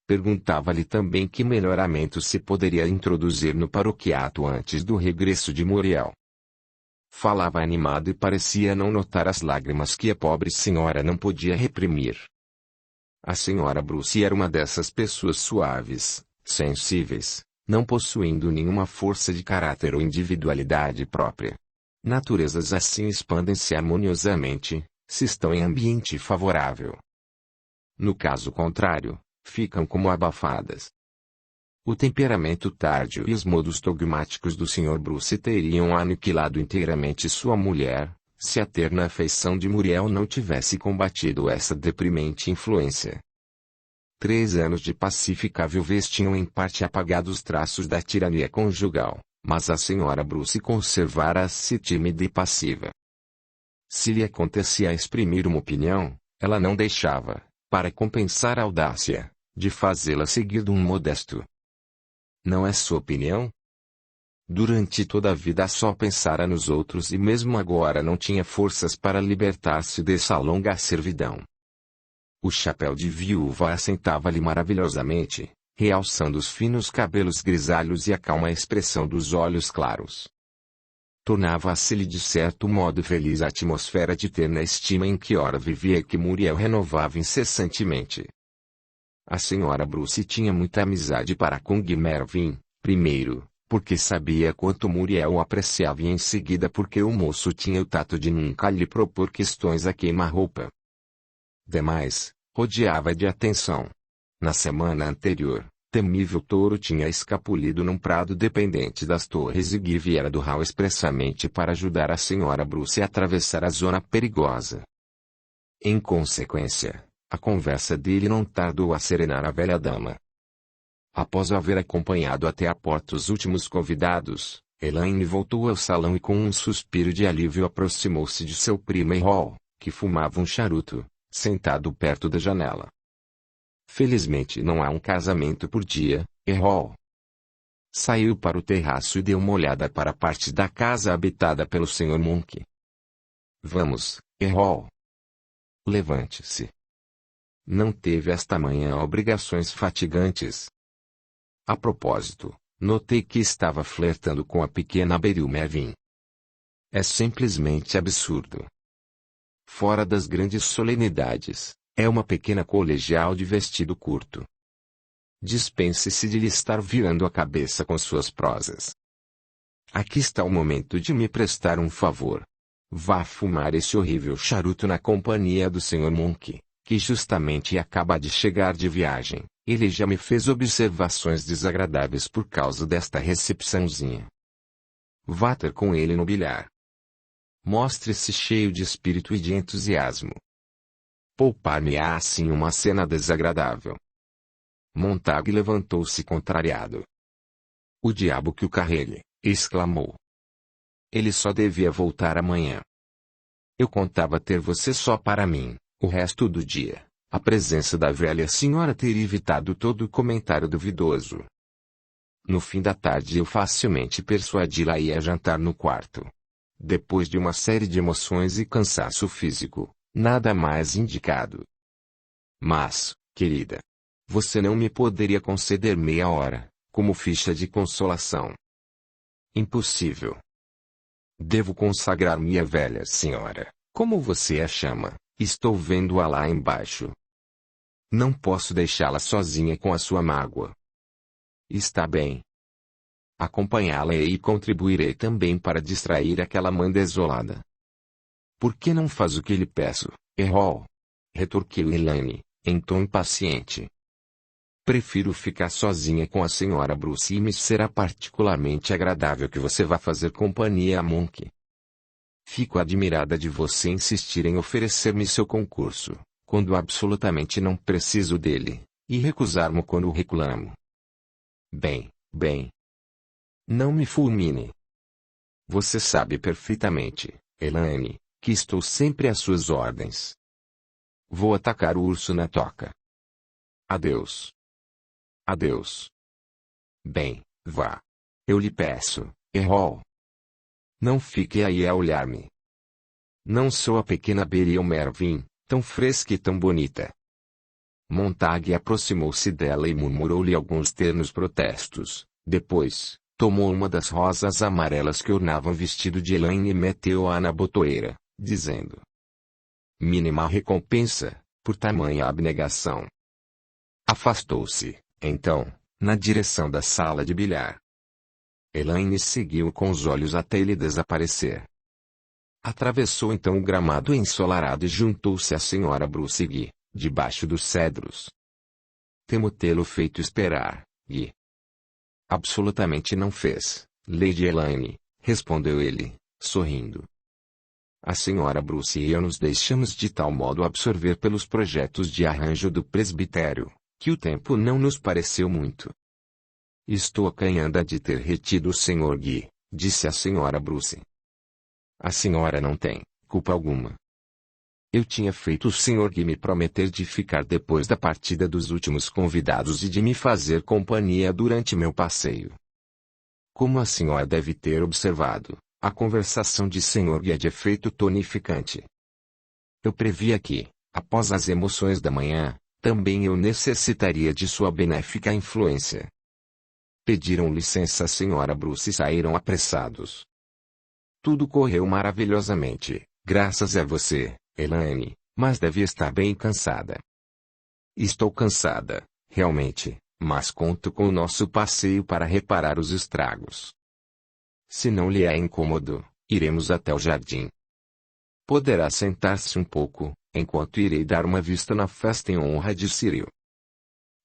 Perguntava-lhe também que melhoramento se poderia introduzir no paroquiato antes do regresso de Muriel. Falava animado e parecia não notar as lágrimas que a pobre senhora não podia reprimir. A senhora Bruce era uma dessas pessoas suaves, sensíveis, não possuindo nenhuma força de caráter ou individualidade própria. Naturezas assim expandem-se harmoniosamente, se estão em ambiente favorável. No caso contrário, ficam como abafadas. O temperamento tardio e os modos dogmáticos do Sr. Bruce teriam aniquilado inteiramente sua mulher, se a terna afeição de Muriel não tivesse combatido essa deprimente influência. 3 anos de pacífica viuvez tinham em parte apagado os traços da tirania conjugal, mas a Sra. Bruce conservara-se tímida e passiva. Se lhe acontecia exprimir uma opinião, ela não deixava, para compensar a audácia, de fazê-la seguir de um modesto. Não é sua opinião? Durante toda a vida só pensara nos outros e mesmo agora não tinha forças para libertar-se dessa longa servidão. O chapéu de viúva assentava-lhe maravilhosamente, realçando os finos cabelos grisalhos e a calma expressão dos olhos claros. Tornava-se-lhe de certo modo feliz a atmosfera de terna estima em que ora vivia e que Muriel renovava incessantemente. A senhora Bruce tinha muita amizade para com Guy Mervyn, primeiro, porque sabia quanto Muriel o apreciava e em seguida porque o moço tinha o tato de nunca lhe propor questões a queima-roupa. Demais, rodeava de atenção. Na semana anterior, temível touro tinha escapulido num prado dependente das torres e Guy viera do Hall expressamente para ajudar a senhora Bruce a atravessar a zona perigosa. Em consequência, a conversa dele não tardou a serenar a velha dama. Após haver acompanhado até a porta os últimos convidados, Elaine voltou ao salão e com um suspiro de alívio aproximou-se de seu primo em Hall, que fumava um charuto, sentado perto da janela. Felizmente não há um casamento por dia, Errol. Saiu para o terraço e deu uma olhada para a parte da casa habitada pelo Sr. Monk. Vamos, Errol. Levante-se. Não teve esta manhã obrigações fatigantes. A propósito, notei que estava flertando com a pequena Beryl Mervyn. É simplesmente absurdo. Fora das grandes solenidades, é uma pequena colegial de vestido curto. Dispense-se de lhe estar virando a cabeça com suas prosas. Aqui está o momento de me prestar um favor. Vá fumar esse horrível charuto na companhia do Sr. Monk, que justamente acaba de chegar de viagem. Ele já me fez observações desagradáveis por causa desta recepçãozinha. Vá ter com ele no bilhar. Mostre-se cheio de espírito e de entusiasmo. Poupar-me-á assim uma cena desagradável. Montague levantou-se contrariado. O diabo que o carregue, exclamou. Ele só devia voltar amanhã. Eu contava ter você só para mim, o resto do dia. A presença da velha senhora teria evitado todo comentário duvidoso. No fim da tarde eu facilmente persuadi-la a ir jantar no quarto. Depois de uma série de emoções e cansaço físico, nada mais indicado. Mas, querida, você não me poderia conceder meia hora, como ficha de consolação? Impossível. Devo consagrar-me à velha senhora, como você a chama. Estou vendo-a lá embaixo. Não posso deixá-la sozinha com a sua mágoa. Está bem. Acompanhá-la e contribuirei também para distrair aquela mãe desolada. Por que não faz o que lhe peço, Errol? Retorquiu Elaine, em tom impaciente. Prefiro ficar sozinha com a senhora Bruce e me será particularmente agradável que você vá fazer companhia a Monk. Fico admirada de você insistir em oferecer-me seu concurso, quando absolutamente não preciso dele, e recusar-me quando o reclamo. Bem. Não me fulmine. Você sabe perfeitamente, Elaine, que estou sempre às suas ordens. Vou atacar o urso na toca. Adeus. Adeus. Bem, vá. Eu lhe peço, Errol. Não fique aí a olhar-me. Não sou a pequena Beryl Mervyn, tão fresca e tão bonita. Montague aproximou-se dela e murmurou-lhe alguns ternos protestos. Depois, tomou uma das rosas amarelas que ornavam o vestido de Elaine e meteu-a na botoeira, dizendo: mínima recompensa, por tamanha abnegação. Afastou-se, então, na direção da sala de bilhar. Elaine seguiu com os olhos até ele desaparecer. Atravessou então o gramado ensolarado e juntou-se à senhora Bruce Guy, debaixo dos cedros. Temo tê-lo feito esperar, Guy. Absolutamente não fez, Lady Elaine, respondeu ele, sorrindo. A senhora Bruce e eu nos deixamos de tal modo absorver pelos projetos de arranjo do presbitério, que o tempo não nos pareceu muito. Estou acanhada de ter retido o Sr. Guy, disse a senhora Bruce. A senhora não tem culpa alguma. Eu tinha feito o Sr. Guy me prometer de ficar depois da partida dos últimos convidados e de me fazer companhia durante meu passeio. Como a senhora deve ter observado, a conversação de Sr. Guy é de efeito tonificante. Eu previa que, após as emoções da manhã, também eu necessitaria de sua benéfica influência. Pediram licença à senhora Bruce e saíram apressados. Tudo correu maravilhosamente, graças a você, Elaine, mas deve estar bem cansada. Estou cansada, realmente, mas conto com o nosso passeio para reparar os estragos. Se não lhe é incômodo, iremos até o jardim. Poderá sentar-se um pouco, enquanto irei dar uma vista na festa em honra de Cyril.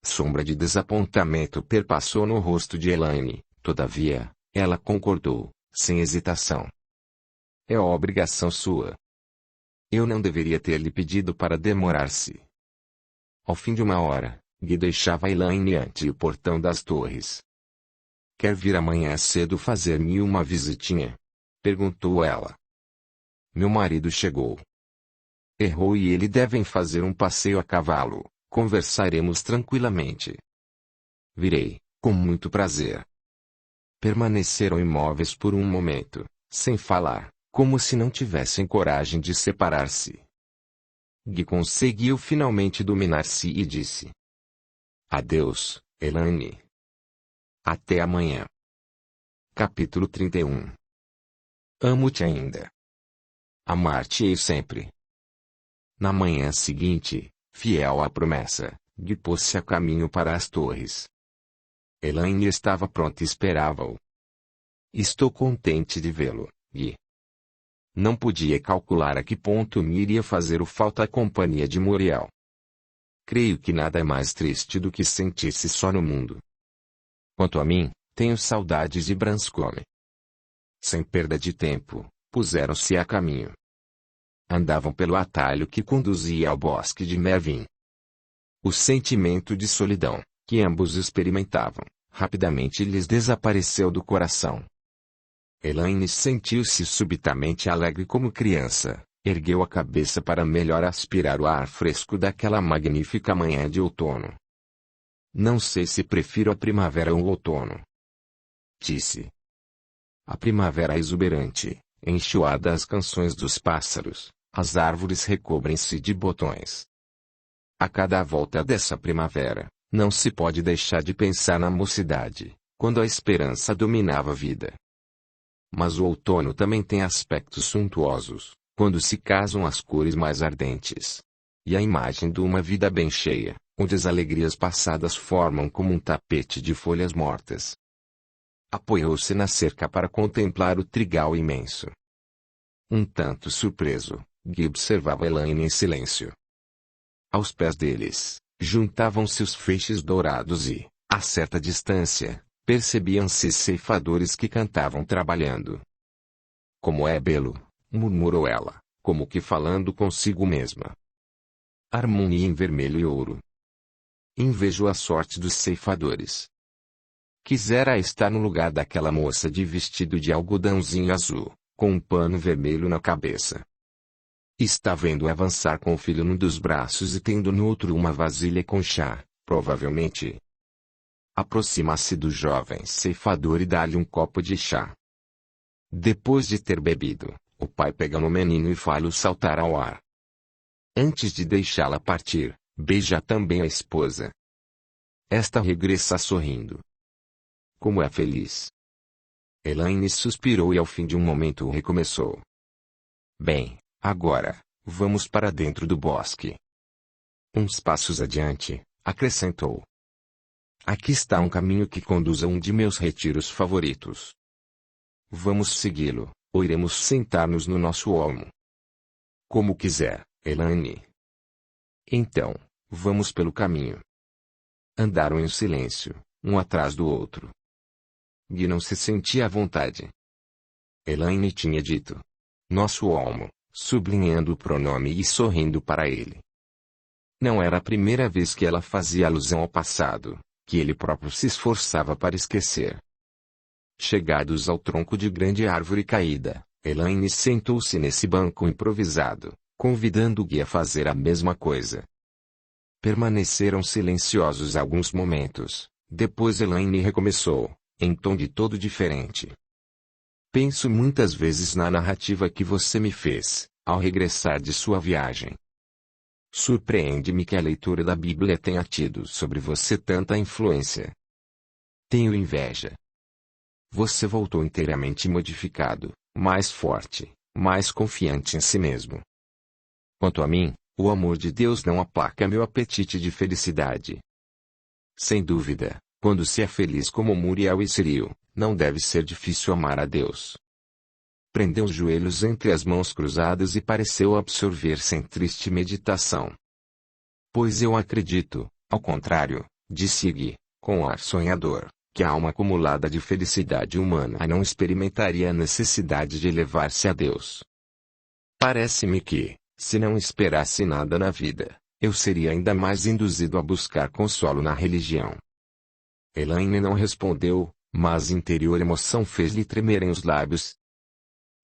Sombra de desapontamento perpassou no rosto de Elaine, todavia, ela concordou, sem hesitação. É obrigação sua. Eu não deveria ter lhe pedido para demorar-se. Ao fim de uma hora, Guy deixava Elaine ante o portão das torres. Quer vir amanhã cedo fazer-me uma visitinha? Perguntou ela. Meu marido chegou. Errou e ele devem fazer um passeio a cavalo, conversaremos tranquilamente. Virei, com muito prazer. Permaneceram imóveis por um momento, sem falar, como se não tivessem coragem de separar-se. Gui conseguiu finalmente dominar-se e disse: Adeus, Elaine. Até amanhã. Capítulo 31. Amo-te ainda. Amar-te-ei sempre. Na manhã seguinte, fiel à promessa, Gui pôs-se a caminho para as torres. Elaine estava pronta e esperava-o. Estou contente de vê-lo, Gui. Não podia calcular a que ponto me iria fazer falta a companhia de Muriel. Creio que nada é mais triste do que sentir-se só no mundo. Quanto a mim, tenho saudades de Branscombe. Sem perda de tempo, puseram-se a caminho. Andavam pelo atalho que conduzia ao bosque de Mervyn. O sentimento de solidão, que ambos experimentavam, rapidamente lhes desapareceu do coração. Elaine sentiu-se subitamente alegre como criança, ergueu a cabeça para melhor aspirar o ar fresco daquela magnífica manhã de outono. Não sei se prefiro a primavera ou o outono, disse. A primavera é exuberante, enxuada as canções dos pássaros, as árvores recobrem-se de botões. A cada volta dessa primavera, não se pode deixar de pensar na mocidade, quando a esperança dominava a vida. Mas o outono também tem aspectos suntuosos, quando se casam as cores mais ardentes. E a imagem de uma vida bem cheia, onde as alegrias passadas formam como um tapete de folhas mortas. Apoiou-se na cerca para contemplar o trigal imenso. Um tanto surpreso, Gui observava Elaine em silêncio. Aos pés deles, juntavam-se os feixes dourados e, a certa distância, percebiam-se ceifadores que cantavam trabalhando. Como é belo, murmurou ela, como que falando consigo mesma. Harmonia em vermelho e ouro. Invejo a sorte dos ceifadores. Quisera estar no lugar daquela moça de vestido de algodãozinho azul, com um pano vermelho na cabeça. Está vendo avançar com o filho num dos braços e tendo no outro uma vasilha com chá, provavelmente. Aproxima-se do jovem ceifador e dá-lhe um copo de chá. Depois de ter bebido, o pai pega no menino e faz-o saltar ao ar. Antes de deixá-la partir, beija também a esposa. Esta regressa sorrindo. Como é feliz! Elaine suspirou e ao fim de um momento recomeçou. Bem, agora, vamos para dentro do bosque. Uns passos adiante, acrescentou. Aqui está um caminho que conduz a um de meus retiros favoritos. Vamos segui-lo, ou iremos sentar-nos no nosso olmo. Como quiser, Elaine. Então, vamos pelo caminho. Andaram em silêncio, um atrás do outro. Gui não se sentia à vontade. Elaine tinha dito: nosso olmo, sublinhando o pronome e sorrindo para ele. Não era a primeira vez que ela fazia alusão ao passado, que ele próprio se esforçava para esquecer. Chegados ao tronco de grande árvore caída, Elaine sentou-se nesse banco improvisado, convidando Gui a fazer a mesma coisa. Permaneceram silenciosos alguns momentos, depois Elaine recomeçou, em tom de todo diferente. Penso muitas vezes na narrativa que você me fez, ao regressar de sua viagem. Surpreende-me que a leitura da Bíblia tenha tido sobre você tanta influência. Tenho inveja. Você voltou inteiramente modificado, mais forte, mais confiante em si mesmo. Quanto a mim, o amor de Deus não aplaca meu apetite de felicidade. Sem dúvida, quando se é feliz como Muriel e Cyril, não deve ser difícil amar a Deus. Prendeu os joelhos entre as mãos cruzadas e pareceu absorver-se em triste meditação. Pois eu acredito, ao contrário, disse Gui, com ar sonhador, que a alma acumulada de felicidade humana não experimentaria a necessidade de elevar-se a Deus. Parece-me que, se não esperasse nada na vida, eu seria ainda mais induzido a buscar consolo na religião. Elaine não respondeu, mas interior emoção fez-lhe tremerem os lábios.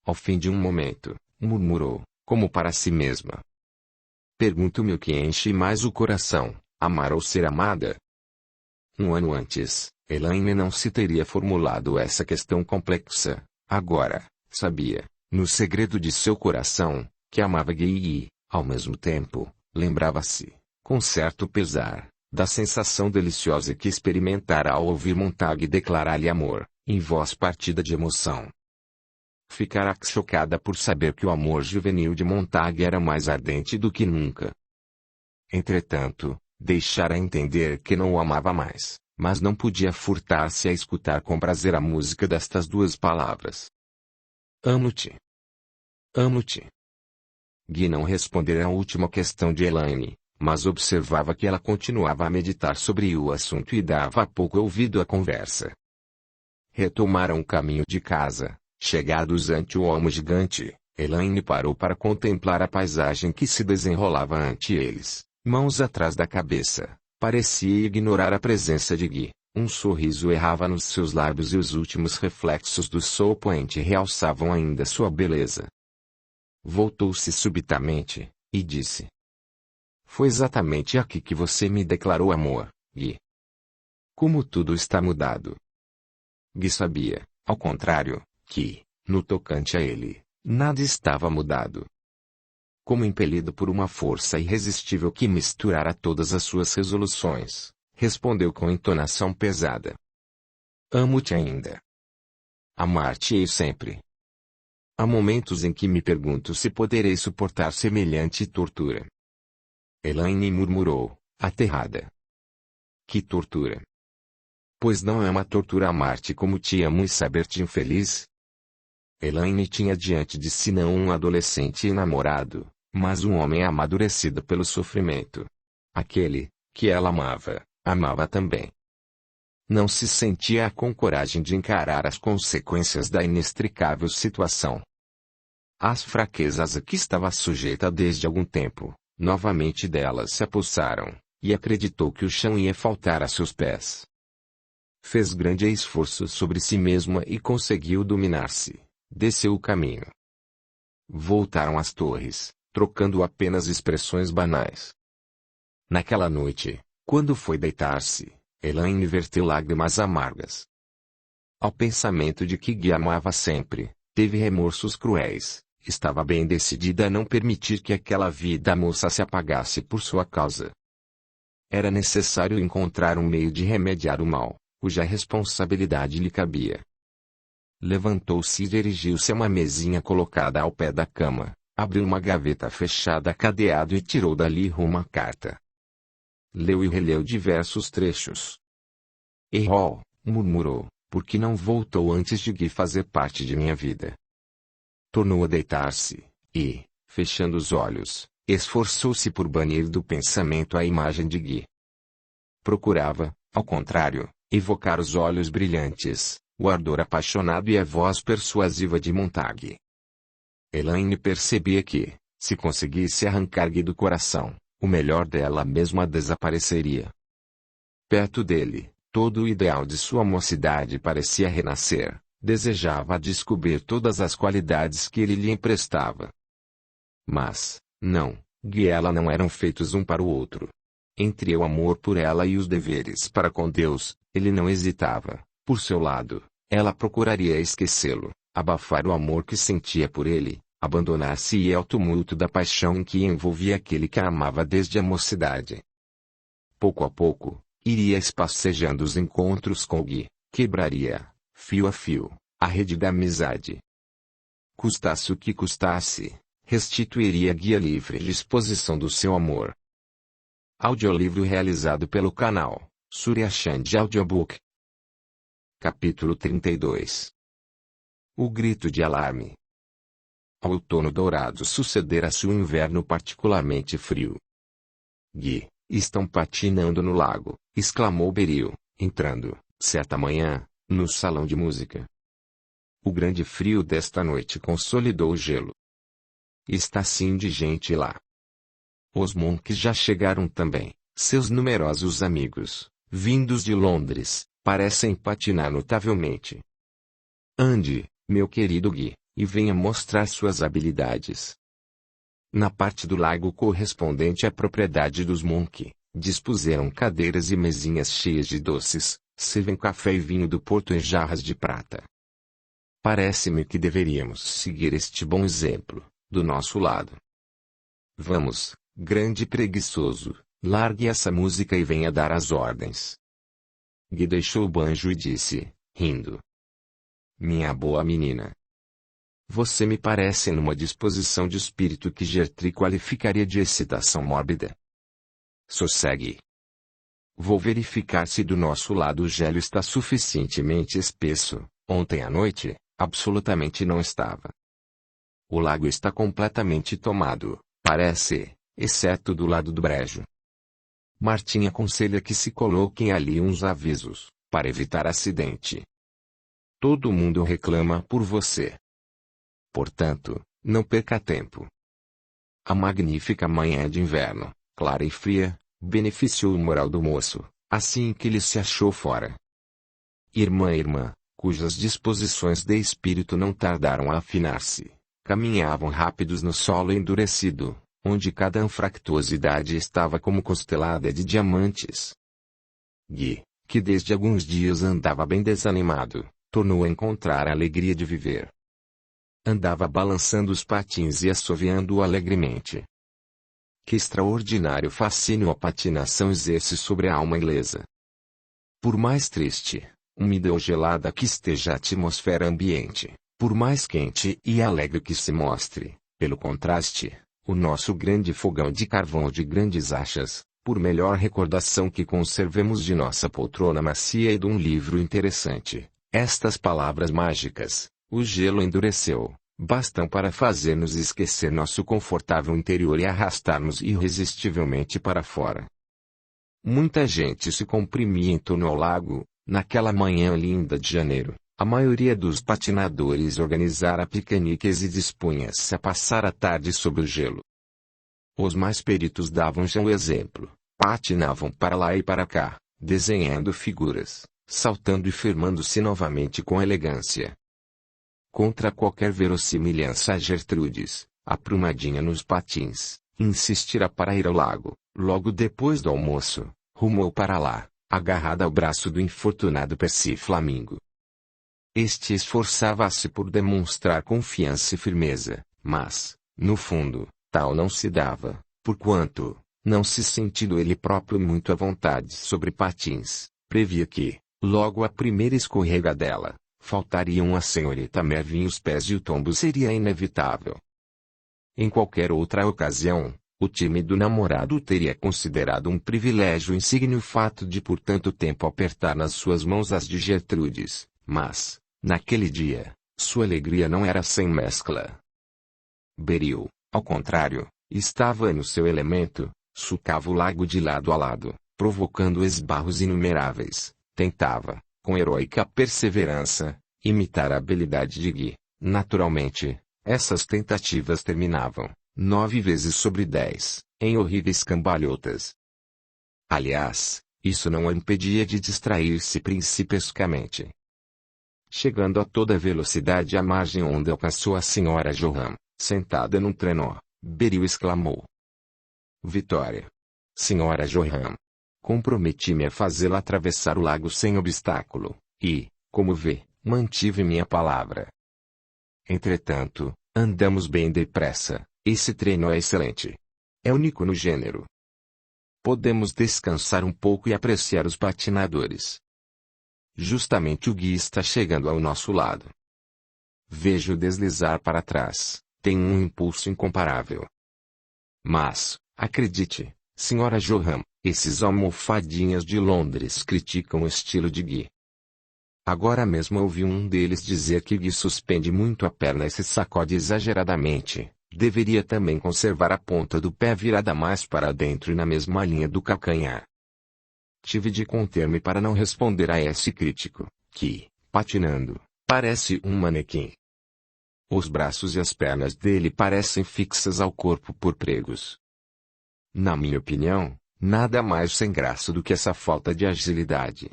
Ao fim de um momento, murmurou, como para si mesma. Pergunto-me o que enche mais o coração, Amar ou ser amada? Um ano antes, Elaine não se teria formulado essa questão complexa. Agora, sabia, no segredo de seu coração, que amava Guy e, ao mesmo tempo, lembrava-se, com certo pesar, da sensação deliciosa que experimentara ao ouvir Montague declarar-lhe amor, em voz partida de emoção. Ficara chocada por saber que o amor juvenil de Montague era mais ardente do que nunca. Entretanto, deixara entender que não o amava mais, mas não podia furtar-se a escutar com prazer a música destas duas palavras. Amo-te. Amo-te. Guy não respondera à última questão de Elaine, mas observava que ela continuava a meditar sobre o assunto e dava pouco ouvido à conversa. Retomaram o caminho de casa. Chegados ante o olmo gigante, Elaine parou para contemplar a paisagem que se desenrolava ante eles, mãos atrás da cabeça. Parecia ignorar a presença de Guy. Um sorriso errava nos seus lábios e os últimos reflexos do sol poente realçavam ainda sua beleza. Voltou-se subitamente, e disse: Foi exatamente aqui que você me declarou amor, Guy. Como tudo está mudado. Guy sabia, ao contrário, que, no tocante a ele, nada estava mudado. Como impelido por uma força irresistível que misturara todas as suas resoluções, respondeu com entonação pesada: Amo-te ainda. Amar-te-ei sempre. Há momentos em que me pergunto se poderei suportar semelhante tortura. Elaine murmurou, aterrada. Que tortura? Pois não é uma tortura amar-te como te amo e saber-te infeliz? Elaine tinha diante de si não um adolescente enamorado, mas um homem amadurecido pelo sofrimento. Aquele, que ela amava, amava também. Não se sentia com coragem de encarar as consequências da inextricável situação. As fraquezas a que estava sujeita desde algum tempo, novamente delas se apossaram, e acreditou que o chão ia faltar a seus pés. Fez grande esforço sobre si mesma e conseguiu dominar-se. Desceu o caminho. Voltaram às torres, trocando apenas expressões banais. Naquela noite, quando foi deitar-se, Elaine verteu lágrimas amargas. Ao pensamento de que Guy amava sempre, teve remorsos cruéis. Estava bem decidida a não permitir que aquela vida moça se apagasse por sua causa. Era necessário encontrar um meio de remediar o mal, cuja responsabilidade lhe cabia. Levantou-se e dirigiu-se a uma mesinha colocada ao pé da cama, abriu uma gaveta fechada a cadeado e tirou dali uma carta. Leu e releu diversos trechos. Errol, murmurou, por que não voltou antes de Guy fazer parte de minha vida? Tornou a deitar-se, e, fechando os olhos, esforçou-se por banir do pensamento a imagem de Guy. Procurava, ao contrário, evocar os olhos brilhantes, o ardor apaixonado e a voz persuasiva de Montague. Elaine percebia que, se conseguisse arrancar Guy do coração, o melhor dela mesma desapareceria. Perto dele, todo o ideal de sua mocidade parecia renascer, desejava descobrir todas as qualidades que ele lhe emprestava. Mas, não, Guy e ela não eram feitos um para o outro. Entre o amor por ela e os deveres para com Deus, ele não hesitava. Por seu lado, ela procuraria esquecê-lo, abafar o amor que sentia por ele, abandonar-se ao tumulto da paixão que envolvia aquele que a amava desde a mocidade. Pouco a pouco, iria espacejando os encontros com Guy, quebraria, fio a fio, a rede da amizade. Custasse o que custasse, restituiria Guy à livre disposição do seu amor. Audiolivro realizado pelo canal Surya Chand Audiobook. Capítulo 32. O grito de alarme. Ao outono dourado sucedera-se um inverno particularmente frio. Guy, estão patinando no lago, exclamou Beryl, entrando, certa manhã, no salão de música. O grande frio desta noite consolidou o gelo. Está sim de gente lá. Os monks já chegaram também, seus numerosos amigos, vindos de Londres, parecem patinar notavelmente. Ande, meu querido Guy, e venha mostrar suas habilidades. Na parte do lago correspondente à propriedade dos Monk, Dispuseram cadeiras e mesinhas cheias de doces, servem café e vinho do Porto em jarras de prata. Parece-me que deveríamos seguir este bom exemplo, do nosso lado. Vamos, grande preguiçoso, largue essa música e venha dar as ordens. Gui deixou o banjo e disse, rindo: minha boa menina, você me parece numa disposição de espírito que Gertrude qualificaria de excitação mórbida. Sossegue. Vou verificar se do nosso lado o gelo está suficientemente espesso. Ontem à noite, absolutamente não estava. O lago está completamente tomado, parece, exceto do lado do brejo. Martim aconselha que se coloquem ali uns avisos, para evitar acidente. Todo mundo reclama por você. Portanto, não perca tempo. A magnífica manhã de inverno, clara e fria, beneficiou o moral do moço, assim que ele se achou fora. Irmã, cujas disposições de espírito não tardaram a afinar-se, caminhavam rápidos no solo endurecido, onde cada anfractuosidade estava como costelada de diamantes. Gui, que desde alguns dias andava bem desanimado, tornou a encontrar a alegria de viver. Andava balançando os patins e assoviando alegremente. Que extraordinário fascínio a patinação exerce sobre a alma ilesa. Por mais triste, úmida ou gelada que esteja a atmosfera ambiente, por mais quente e alegre que se mostre, pelo contraste, o nosso grande fogão de carvão ou de grandes achas, por melhor recordação que conservemos de nossa poltrona macia e de um livro interessante, estas palavras mágicas, o gelo endureceu, bastam para fazer-nos esquecer nosso confortável interior e arrastar-nos irresistivelmente para fora. Muita gente se comprimia em torno ao lago, naquela manhã linda de janeiro. A maioria dos patinadores organizara piqueniques e dispunha-se a passar a tarde sob o gelo. Os mais peritos davam já o exemplo, patinavam para lá e para cá, desenhando figuras, saltando e firmando-se novamente com elegância. Contra qualquer verossimilhança, Gertrudes, aprumadinha nos patins, insistira para ir ao lago, logo depois do almoço, rumou para lá, agarrada ao braço do infortunado Percy Flamingo. Este esforçava-se por demonstrar confiança e firmeza, mas, no fundo, tal não se dava, porquanto, não se sentindo ele próprio muito à vontade sobre patins, previa que, logo à primeira escorregadela, faltariam à senhorita Mervyn os pés e o tombo seria inevitável. Em qualquer outra ocasião, o tímido namorado teria considerado um privilégio insigne o fato de por tanto tempo apertar nas suas mãos as de Gertrudes, mas, naquele dia, sua alegria não era sem mescla. Beryl, ao contrário, estava no seu elemento, sulcava o lago de lado a lado, provocando esbarros inumeráveis, tentava, com heroica perseverança, imitar a habilidade de Gui. Naturalmente, essas tentativas terminavam, 9 vezes sobre 10, em horríveis cambalhotas. Aliás, isso não a impedia de distrair-se principescamente. Chegando a toda velocidade à margem onde alcançou a senhora Johan, sentada num trenó, Beryl exclamou: Vitória! Senhora Johan! Comprometi-me a fazê-la atravessar o lago sem obstáculo, e, como vê, mantive minha palavra. Entretanto, andamos bem depressa, esse treino é excelente. É único no gênero. Podemos descansar um pouco e apreciar os patinadores. Justamente o Gui está chegando ao nosso lado. Vejo deslizar para trás, tem um impulso incomparável. Mas, acredite, senhora Johan, esses almofadinhas de Londres criticam o estilo de Gui. Agora mesmo ouvi um deles dizer que Gui suspende muito a perna e se sacode exageradamente. Deveria também conservar a ponta do pé virada mais para dentro e na mesma linha do calcanhar. Tive de conter-me para não responder a esse crítico, que, patinando, parece um manequim. Os braços e as pernas dele parecem fixas ao corpo por pregos. Na minha opinião, nada mais sem graça do que essa falta de agilidade.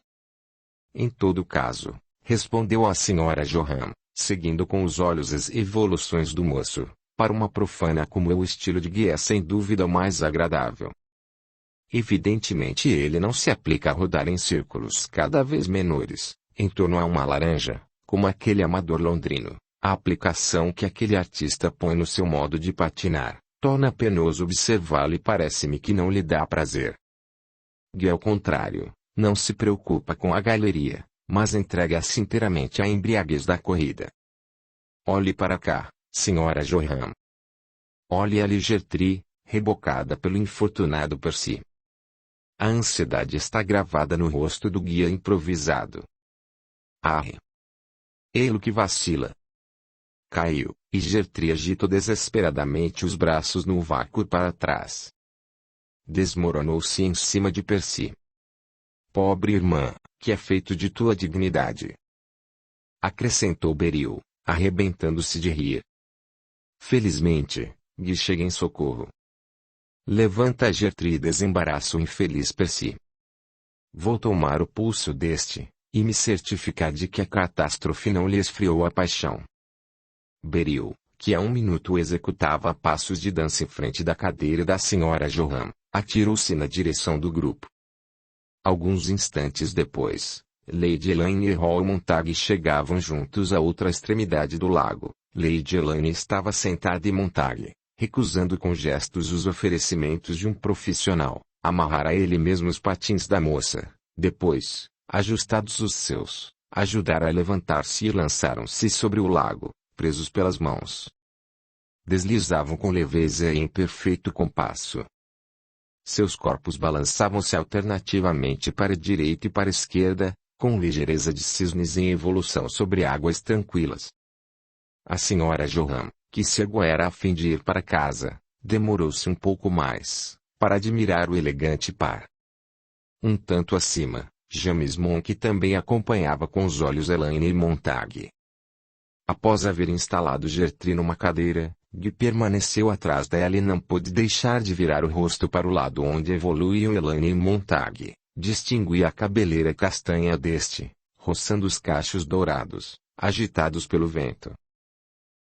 Em todo caso, respondeu a senhora Johan, seguindo com os olhos as evoluções do moço, para uma profana como eu o estilo de Gui é sem dúvida o mais agradável. Evidentemente ele não se aplica a rodar em círculos cada vez menores, em torno a uma laranja, como aquele amador londrino. A aplicação que aquele artista põe no seu modo de patinar, torna penoso observá-lo e parece-me que não lhe dá prazer. Guy, ao contrário, não se preocupa com a galeria, mas entrega-se inteiramente à embriaguez da corrida. Olhe para cá, Sra. Johan. Olhe ali Gertrude, rebocada pelo infortunado Percy. A ansiedade está gravada no rosto do guia improvisado. Arre! Ele que vacila. Caiu, e Gertrude agitou desesperadamente os braços no vácuo para trás. Desmoronou-se em cima de Percy. Pobre irmã, que é feito de tua dignidade? Acrescentou Beryl, arrebentando-se de rir. Felizmente, Guy chega em socorro. Levanta Gertrude e desembaraça o infeliz Percy. Vou tomar o pulso deste, e me certificar de que a catástrofe não lhe esfriou a paixão. Beryl, que há um minuto executava passos de dança em frente da cadeira da Sra. Johan, atirou-se na direção do grupo. Alguns instantes depois, Lady Elaine e Hall Montague chegavam juntos à outra extremidade do lago. Lady Elaine estava sentada e Montague, recusando com gestos os oferecimentos de um profissional, amarrara a ele mesmo os patins da moça. Depois, ajustados os seus, ajudaram a levantar-se e lançaram-se sobre o lago, presos pelas mãos. Deslizavam com leveza e em perfeito compasso. Seus corpos balançavam-se alternativamente para a direita e para a esquerda, com ligeireza de cisnes em evolução sobre águas tranquilas. A Sra. Johan, que se agoera a fim de ir para casa, demorou-se um pouco mais, para admirar o elegante par. Um tanto acima, James Monk também acompanhava com os olhos Elaine e Montague. Após haver instalado Gertrude numa cadeira, Guy permaneceu atrás dela e não pôde deixar de virar o rosto para o lado onde evoluíam Elaine e Montague. Distinguia a cabeleira castanha deste, roçando os cachos dourados, agitados pelo vento.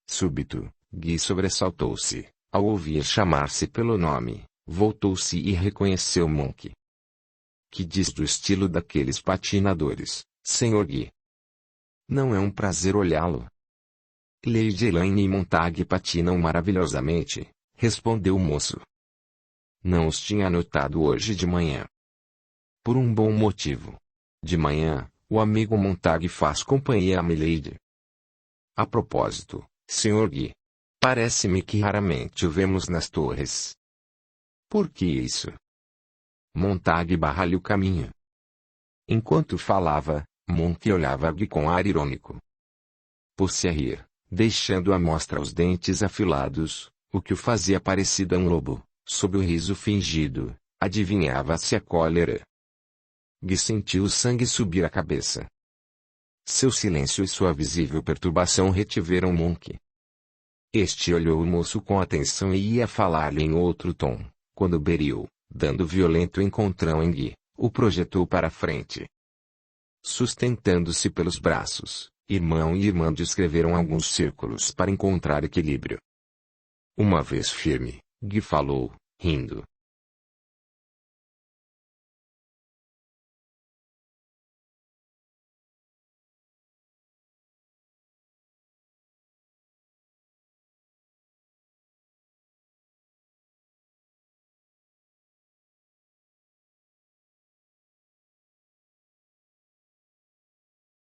Súbito, Guy sobressaltou-se, ao ouvir chamar-se pelo nome, voltou-se e reconheceu Monk. Que diz do estilo daqueles patinadores, Sr. Guy? Não é um prazer olhá-lo? Lady Elaine e Montague patinam maravilhosamente, respondeu o moço. Não os tinha notado hoje de manhã. Por um bom motivo. De manhã, o amigo Montague faz companhia a milady. A propósito, Sr. Guy, parece-me que raramente o vemos nas torres. Por que isso? Montague barra-lhe o caminho. Enquanto falava, Monk olhava Guy com ar irônico. Pôs-se a rir, deixando à mostra os dentes afilados, o que o fazia parecido a um lobo. Sob o riso fingido, adivinhava-se a cólera. Guy sentiu o sangue subir à cabeça. Seu silêncio e sua visível perturbação retiveram Monk. Este olhou o moço com atenção e ia falar-lhe em outro tom, quando Beryl, dando violento encontrão em Guy, o projetou para a frente. Sustentando-se pelos braços, irmão e irmã descreveram alguns círculos para encontrar equilíbrio. Uma vez firme, Guy falou, rindo.